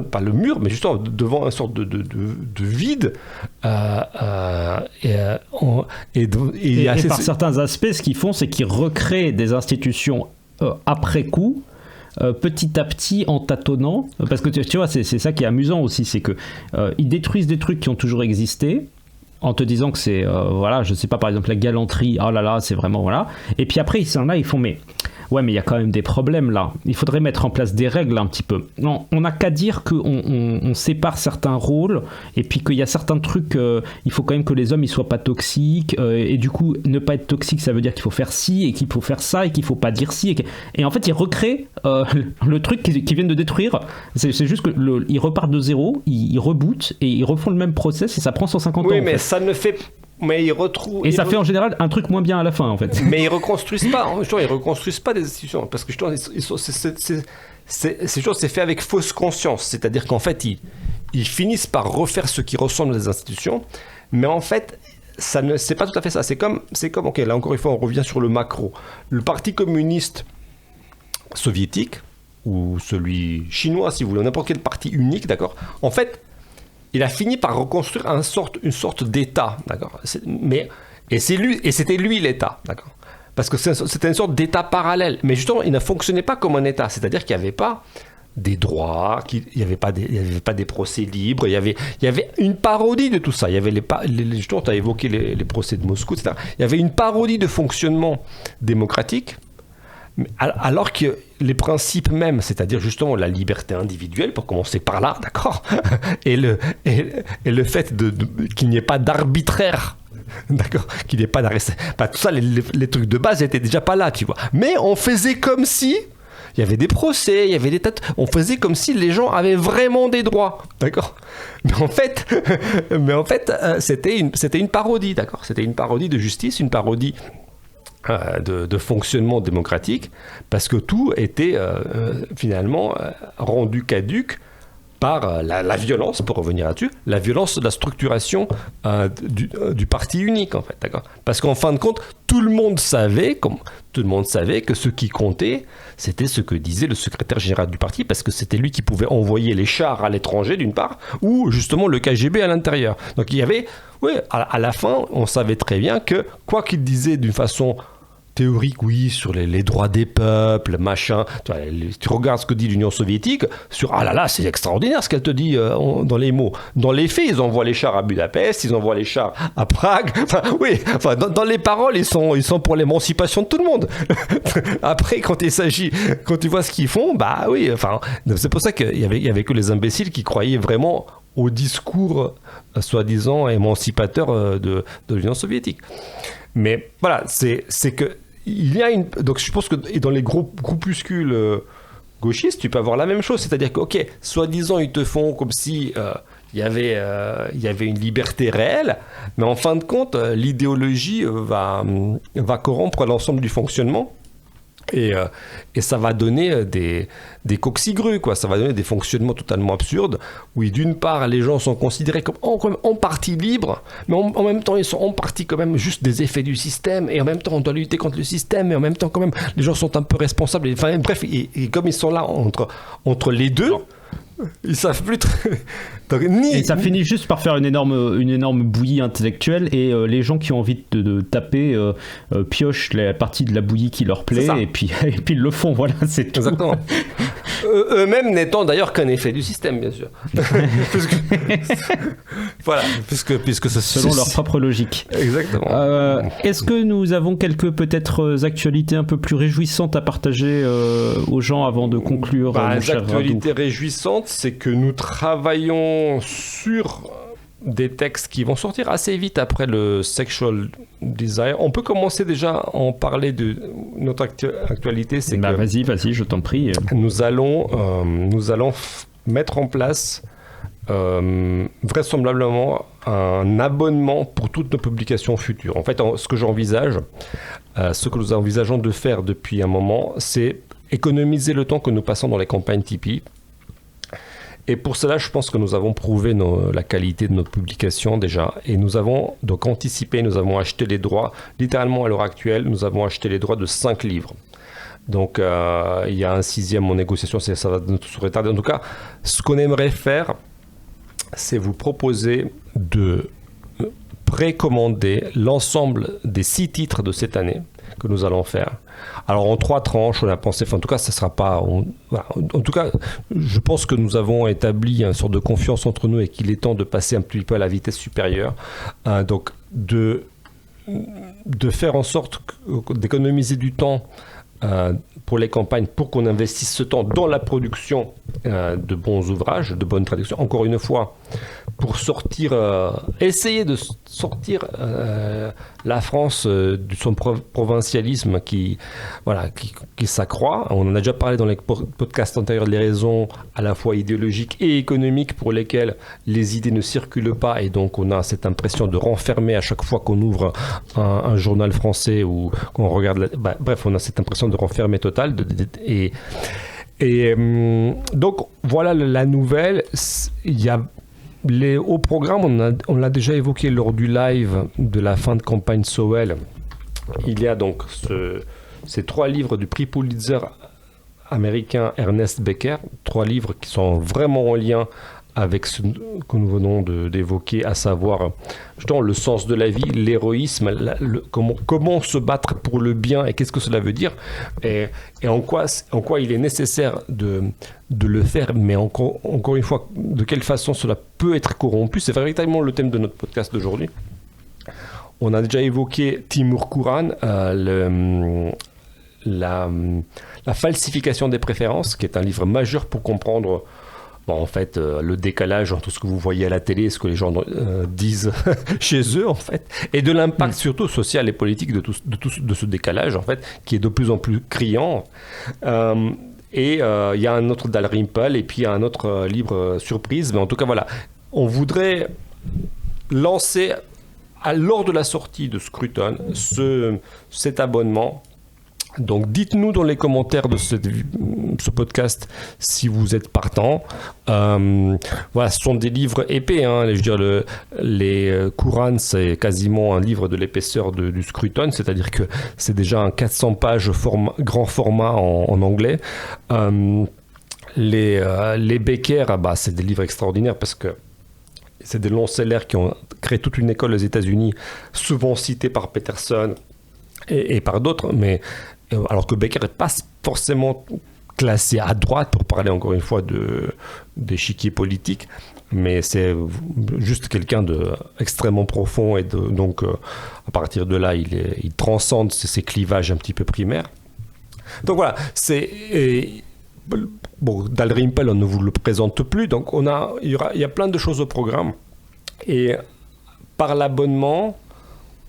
pas le mur, mais justement devant une sorte de vide et par certains aspects, ce qu'ils font, c'est qu'ils recréent des institutions après coup, petit à petit, en tâtonnant, parce que tu vois, c'est ça qui est amusant aussi, c'est que ils détruisent des trucs qui ont toujours existé en te disant que c'est je sais pas, par exemple la galanterie, oh là là, c'est vraiment voilà, et puis après ils sont là, ils font mais il y a quand même des problèmes là, il faudrait mettre en place des règles un petit peu. Non, on n'a qu'à dire qu'on sépare certains rôles et puis qu'il y a certains trucs, il faut quand même que les hommes ils soient pas toxiques, et du coup ne pas être toxique, ça veut dire qu'il faut faire ci et qu'il faut faire ça et qu'il faut pas dire ci et en fait ils recréent le truc qu'ils viennent de détruire. C'est juste qu'ils repartent de zéro, ils rebootent et ils refont le même process et ça prend 150 ans. Oui, mais ça ne fait... Mais ça fait en général un truc moins bien à la fin en fait. Mais ils reconstruisent pas des institutions, parce que c'est fait avec fausse conscience, c'est-à-dire qu'en fait ils finissent par refaire ce qui ressemble à des institutions, mais en fait c'est pas tout à fait ça. C'est comme ok, là encore une fois on revient sur le macro. Le parti communiste soviétique ou celui chinois si vous voulez, n'importe quel parti unique, d'accord, en fait il a fini par reconstruire une sorte d'État, d'accord. C'était lui l'État, d'accord. Parce que c'était une sorte d'État parallèle. Mais justement, il ne fonctionnait pas comme un État. C'est-à-dire qu'il n'y avait pas des droits, il n'y avait pas des procès libres. Il y avait une parodie de tout ça. Il y avait justement, tu as évoqué les procès de Moscou, etc. Il y avait une parodie de fonctionnement démocratique. Alors que les principes mêmes, c'est-à-dire justement la liberté individuelle, pour commencer par là, d'accord, et le fait qu'il n'y ait pas d'arbitraire, d'accord, qu'il n'y ait pas d'arrêt, tout ça, les trucs de base n'étaient déjà pas là, tu vois. Mais on faisait comme si il y avait des procès, il y avait des on faisait comme si les gens avaient vraiment des droits, d'accord. Mais en fait, c'était une parodie, d'accord. C'était une parodie de justice, une parodie de fonctionnement démocratique, parce que tout était finalement rendu caduque par la violence, pour revenir là-dessus, la violence de la structuration du parti unique, en fait, d'accord ? Parce qu'en fin de compte, tout le monde savait que ce qui comptait, c'était ce que disait le secrétaire général du parti, parce que c'était lui qui pouvait envoyer les chars à l'étranger, d'une part, ou justement le KGB à l'intérieur. Donc il y avait, à la fin, on savait très bien que, quoi qu'il disait d'une façon théorique, oui, sur les droits des peuples, machin. Tu regardes ce que dit l'Union soviétique, ah là là, c'est extraordinaire ce qu'elle te dit dans les mots. Dans les faits, ils envoient les chars à Budapest, ils envoient les chars à Prague. Dans les paroles, ils sont pour l'émancipation de tout le monde. Après, quand tu vois ce qu'ils font, c'est pour ça qu'il y avait que les imbéciles qui croyaient vraiment au discours soi-disant émancipateur de l'Union soviétique. Mais voilà, c'est que il y a donc je pense que dans les groupuscules gauchistes, tu peux avoir la même chose, c'est-à-dire que ok, soi-disant ils te font comme si il y avait une liberté réelle, mais en fin de compte, l'idéologie va corrompre l'ensemble du fonctionnement. Et ça va donner des coquilles-grues, quoi. Ça va donner des fonctionnements totalement absurdes, où d'une part, les gens sont considérés comme en partie libres, mais en même temps, ils sont en partie quand même juste des effets du système, et en même temps, on doit lutter contre le système, et en même temps, quand même, les gens sont un peu responsables. Enfin, bref, et comme ils sont là entre les deux, ils savent plus et ça finit juste par faire une énorme bouillie intellectuelle, et les gens qui ont envie de taper piochent la partie de la bouillie qui leur plaît, et puis ils le font, voilà, c'est tout. Exactement. Eux-mêmes n'étant d'ailleurs qu'un effet du système, bien sûr. puisque c'est selon leur propre logique. Exactement. Est-ce que nous avons quelques peut-être actualités un peu plus réjouissantes à partager aux gens avant de conclure? Les actualités réjouissantes, c'est que nous travaillons sur des textes qui vont sortir assez vite après le Sexual Desire. On peut commencer déjà à en parler de notre actualité. C'est que vas-y, je t'en prie. Nous allons mettre en place vraisemblablement un abonnement pour toutes nos publications futures. En fait, ce que nous envisageons de faire depuis un moment, c'est économiser le temps que nous passons dans les campagnes Tipeee. Et pour cela, je pense que nous avons prouvé la qualité de nos publications déjà. Et nous avons donc anticipé, nous avons acheté les droits, littéralement à l'heure actuelle, nous avons acheté les droits de 5 livres. Donc il y a un 6e en négociation, ça va se retarder. En tout cas, ce qu'on aimerait faire, c'est vous proposer de précommander l'ensemble des 6 titres de cette année que nous allons faire. Alors en 3 tranches, on a pensé, en tout cas ça sera pas, en tout cas je pense que nous avons établi une sorte de confiance entre nous et qu'il est temps de passer un petit peu à la vitesse supérieure, donc de faire en sorte d'économiser du temps pour les campagnes, pour qu'on investisse ce temps dans la production de bons ouvrages, de bonnes traductions. Encore une fois, pour essayer de sortir la France de son provincialisme qui s'accroît. On en a déjà parlé dans les podcasts antérieurs, les raisons à la fois idéologiques et économiques pour lesquelles les idées ne circulent pas, et donc on a cette impression de renfermer à chaque fois qu'on ouvre un journal français ou qu'on regarde... bref, on a cette impression de renfermer total. Donc voilà la nouvelle. Il y a au programme, on l'a déjà évoqué lors du live de la fin de campagne Sowell. Il y a donc ces 3 livres du prix Pulitzer américain Ernest Becker, 3 livres qui sont vraiment en lien avec ce que nous venons d'évoquer, à savoir justement le sens de la vie, l'héroïsme, comment se battre pour le bien et qu'est-ce que cela veut dire, et en quoi il est nécessaire de le faire, mais encore une fois, de quelle façon cela peut être corrompu. C'est véritablement le thème de notre podcast d'aujourd'hui. On a déjà évoqué Timur Kuran, la falsification des préférences, qui est un livre majeur pour comprendre en fait, le décalage entre ce que vous voyez à la télé et ce que les gens disent chez eux, en fait, et de l'impact surtout social et politique de ce décalage, en fait, qui est de plus en plus criant. Et il y a un autre Dalrymple, et puis il y a un autre livre surprise. Mais en tout cas, voilà, on voudrait lancer, lors de la sortie de Scruton, cet abonnement Donc dites-nous dans les commentaires de ce podcast si vous êtes partant. Voilà, ce sont des livres épais. Je veux dire, les Qur'an, c'est quasiment un livre de l'épaisseur du Scruton, c'est-à-dire que c'est déjà un 400 pages grand format en anglais. Les Becker, c'est des livres extraordinaires parce que c'est des longs sellers qui ont créé toute une école aux États-Unis, souvent cités par Peterson et par d'autres, mais alors que Becker n'est pas forcément classé à droite, pour parler encore une fois d'échiquier politique, mais c'est juste quelqu'un d'extrêmement profond, et donc à partir de là, il transcende ces clivages un petit peu primaires. Donc voilà, Dalrymple, on ne vous le présente plus, donc il y a plein de choses au programme, et par l'abonnement,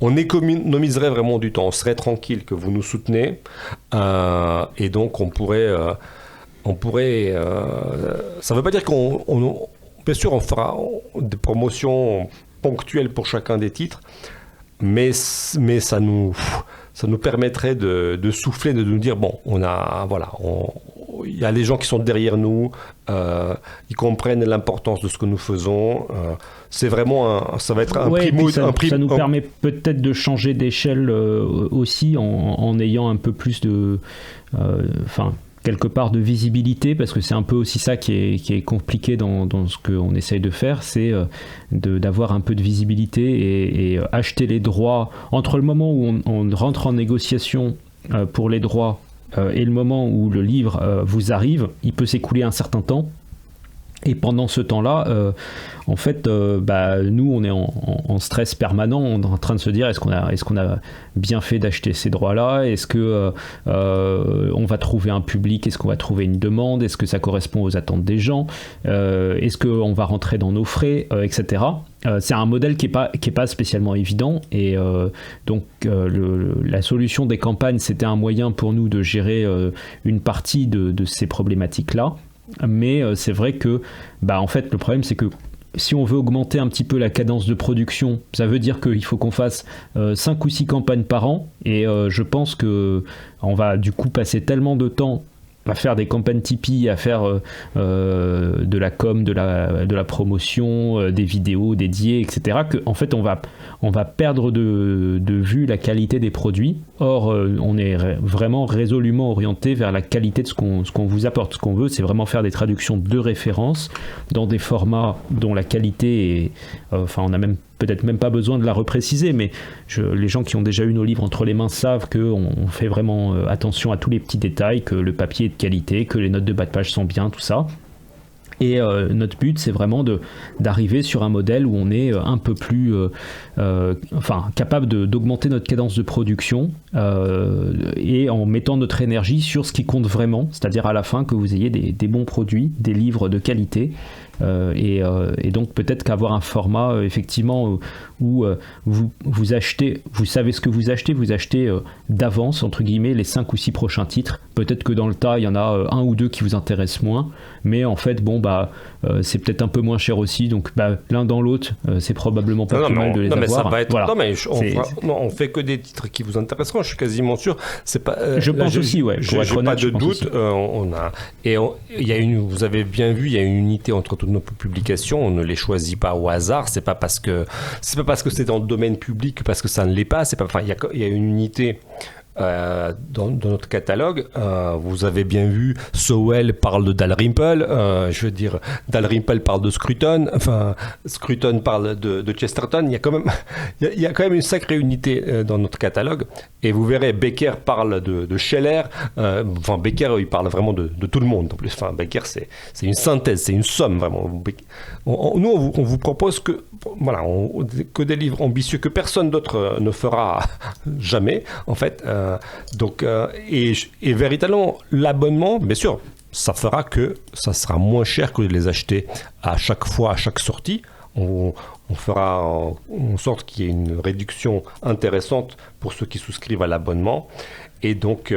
on économiserait vraiment du temps, on serait tranquille que vous nous soutenez, et donc on pourrait ça ne veut pas dire bien sûr on fera des promotions ponctuelles pour chacun des titres, mais ça nous permettrait de souffler, de nous dire bon, il y a les gens qui sont derrière nous, ils comprennent l'importance de ce que nous faisons. C'est vraiment ça va être un prix. Ça nous permet peut-être de changer d'échelle aussi en ayant un peu plus de, quelque part de visibilité, parce que c'est un peu aussi ça qui est compliqué dans ce qu'on essaye de faire, c'est d'avoir un peu de visibilité et acheter les droits entre le moment où on rentre en négociation pour les droits et le moment où le livre vous arrive. Il peut s'écouler un certain temps. Et pendant ce temps-là, en fait, nous, on est en stress permanent. On est en train de se dire, est-ce qu'on a bien fait d'acheter ces droits-là ? Est-ce que on va trouver un public ? Est-ce qu'on va trouver une demande ? Est-ce que ça correspond aux attentes des gens ? Est-ce qu'on va rentrer dans nos frais, etc. C'est un modèle qui est pas spécialement évident, et donc la solution des campagnes, c'était un moyen pour nous de gérer une partie de ces problématiques-là. Mais c'est vrai que en fait, le problème, c'est que si on veut augmenter un petit peu la cadence de production, ça veut dire qu'il faut qu'on fasse 5 ou 6 campagnes par an, et je pense qu'on va du coup passer tellement de temps à faire des campagnes Tipeee, à faire de la com, de la promotion, des vidéos dédiées, etc., qu'en fait on va perdre de vue la qualité des produits. Or, on est vraiment résolument orienté vers la qualité de ce qu'on vous apporte. Ce qu'on veut, c'est vraiment faire des traductions de référence dans des formats dont la qualité est... on n'a peut-être même pas besoin de la repréciser, mais les gens qui ont déjà eu nos livres entre les mains savent qu'on fait vraiment attention à tous les petits détails, que le papier est de qualité, que les notes de bas de page sont bien, tout ça. Et notre but, c'est vraiment d'arriver sur un modèle où on est un peu plus capable d'augmenter notre cadence de production, et en mettant notre énergie sur ce qui compte vraiment, c'est-à-dire à la fin que vous ayez des bons produits, des livres de qualité. Et donc peut-être qu'avoir un format effectivement où vous achetez, vous savez ce que vous achetez d'avance entre guillemets les 5 ou 6 prochains titres. Peut-être que dans le tas il y en a un ou deux qui vous intéressent moins, mais en fait c'est peut-être un peu moins cher aussi, donc l'un dans l'autre c'est probablement pas plus mal de les avoir. Mais ça va être... voilà. On fait que des titres qui vous intéresseront, je suis quasiment sûr. C'est pas, je pense aussi, ouais. J'ai pas de doute. Vous avez bien vu, il y a une unité entre toutes nos publications. On ne les choisit pas au hasard. C'est pas parce que c'est dans le domaine public, parce que ça ne l'est pas. Il y a une unité. Dans notre catalogue, vous avez bien vu, Sowell parle de Dalrymple, Dalrymple parle de Scruton, Scruton parle de Chesterton. Il y a quand même une sacrée unité dans notre catalogue, et vous verrez, Becker parle de Scheller. Becker, il parle vraiment de tout le monde en plus. Becker, c'est une synthèse, c'est une somme vraiment. Nous, on vous propose que des livres ambitieux que personne d'autre ne fera jamais, en fait. Et véritablement, l'abonnement, bien sûr, ça fera que ça sera moins cher que de les acheter à chaque fois, à chaque sortie. On fera en sorte qu'il y ait une réduction intéressante pour ceux qui souscrivent à l'abonnement. Et donc,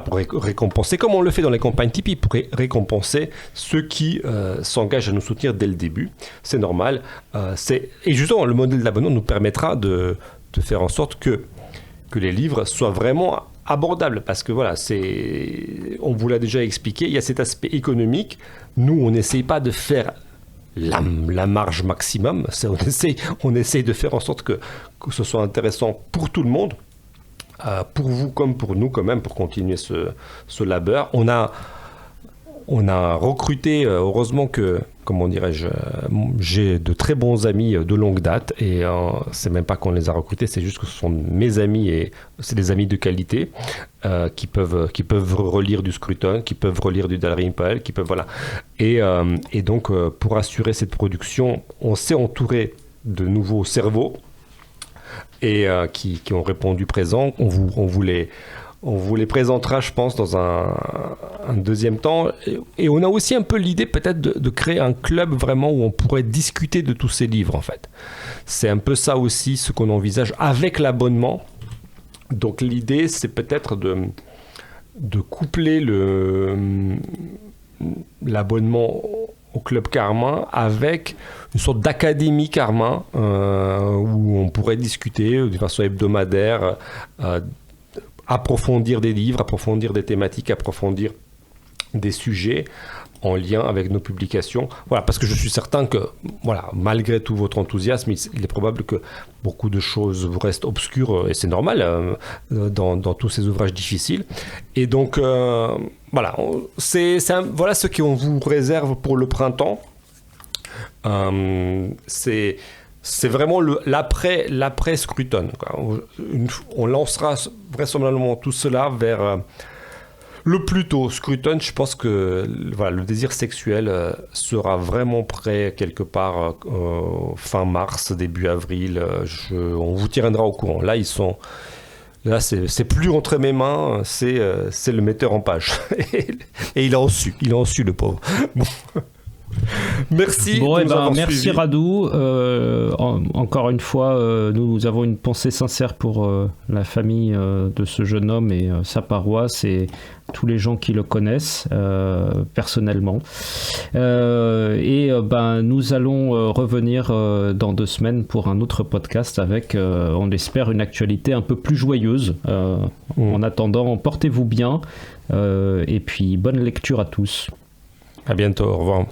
pour récompenser, comme on le fait dans les campagnes Tipeee, pour récompenser ceux qui s'engagent à nous soutenir dès le début. C'est normal. Et justement, le modèle de l'abonnement nous permettra de faire en sorte que les livres soient vraiment abordable parce que voilà, on vous l'a déjà expliqué, il y a cet aspect économique. Nous, on n'essaye pas de faire la marge maximum, on essaye de faire en sorte que ce soit intéressant pour tout le monde, pour vous comme pour nous quand même, pour continuer ce labeur. On a recruté, heureusement que, comment dirais-je, j'ai de très bons amis de longue date et c'est même pas qu'on les a recrutés, c'est juste que ce sont mes amis et c'est des amis de qualité qui peuvent relire du Scruton, qui peuvent relire du Dalrymple, qui peuvent voilà. Et donc pour assurer cette production, on s'est entouré de nouveaux cerveaux et qui ont répondu présent. On vous les présentera, je pense, dans un deuxième temps. Et on a aussi un peu l'idée peut-être de créer un club vraiment où on pourrait discuter de tous ces livres, en fait. C'est un peu ça aussi ce qu'on envisage avec l'abonnement. Donc l'idée, c'est peut-être de coupler l'abonnement au Club Carmin avec une sorte d'académie Carmin où on pourrait discuter de façon hebdomadaire, approfondir des livres, approfondir des thématiques, approfondir des sujets en lien avec nos publications. Voilà, parce que je suis certain que, voilà, malgré tout votre enthousiasme, il est probable que beaucoup de choses vous restent obscures, et c'est normal dans tous ces ouvrages difficiles. Et donc, voilà, voilà ce qu'on vous réserve pour le printemps. C'est vraiment l'après Scruton. On lancera vraisemblablement tout cela vers le plus tôt. Scruton, je pense que voilà, le désir sexuel sera vraiment prêt quelque part fin mars, début avril. On vous tiendra au courant. Là, c'est plus entre mes mains, c'est le metteur en page. Et il a en su le pauvre. Bon. Merci. Bon, merci Radu. Encore une fois, nous avons une pensée sincère pour la famille de ce jeune homme et sa paroisse et tous les gens qui le connaissent personnellement. Nous allons revenir dans 2 semaines pour un autre podcast avec, on espère, une actualité un peu plus joyeuse. En attendant, portez-vous bien et puis bonne lecture à tous. À bientôt. Au revoir.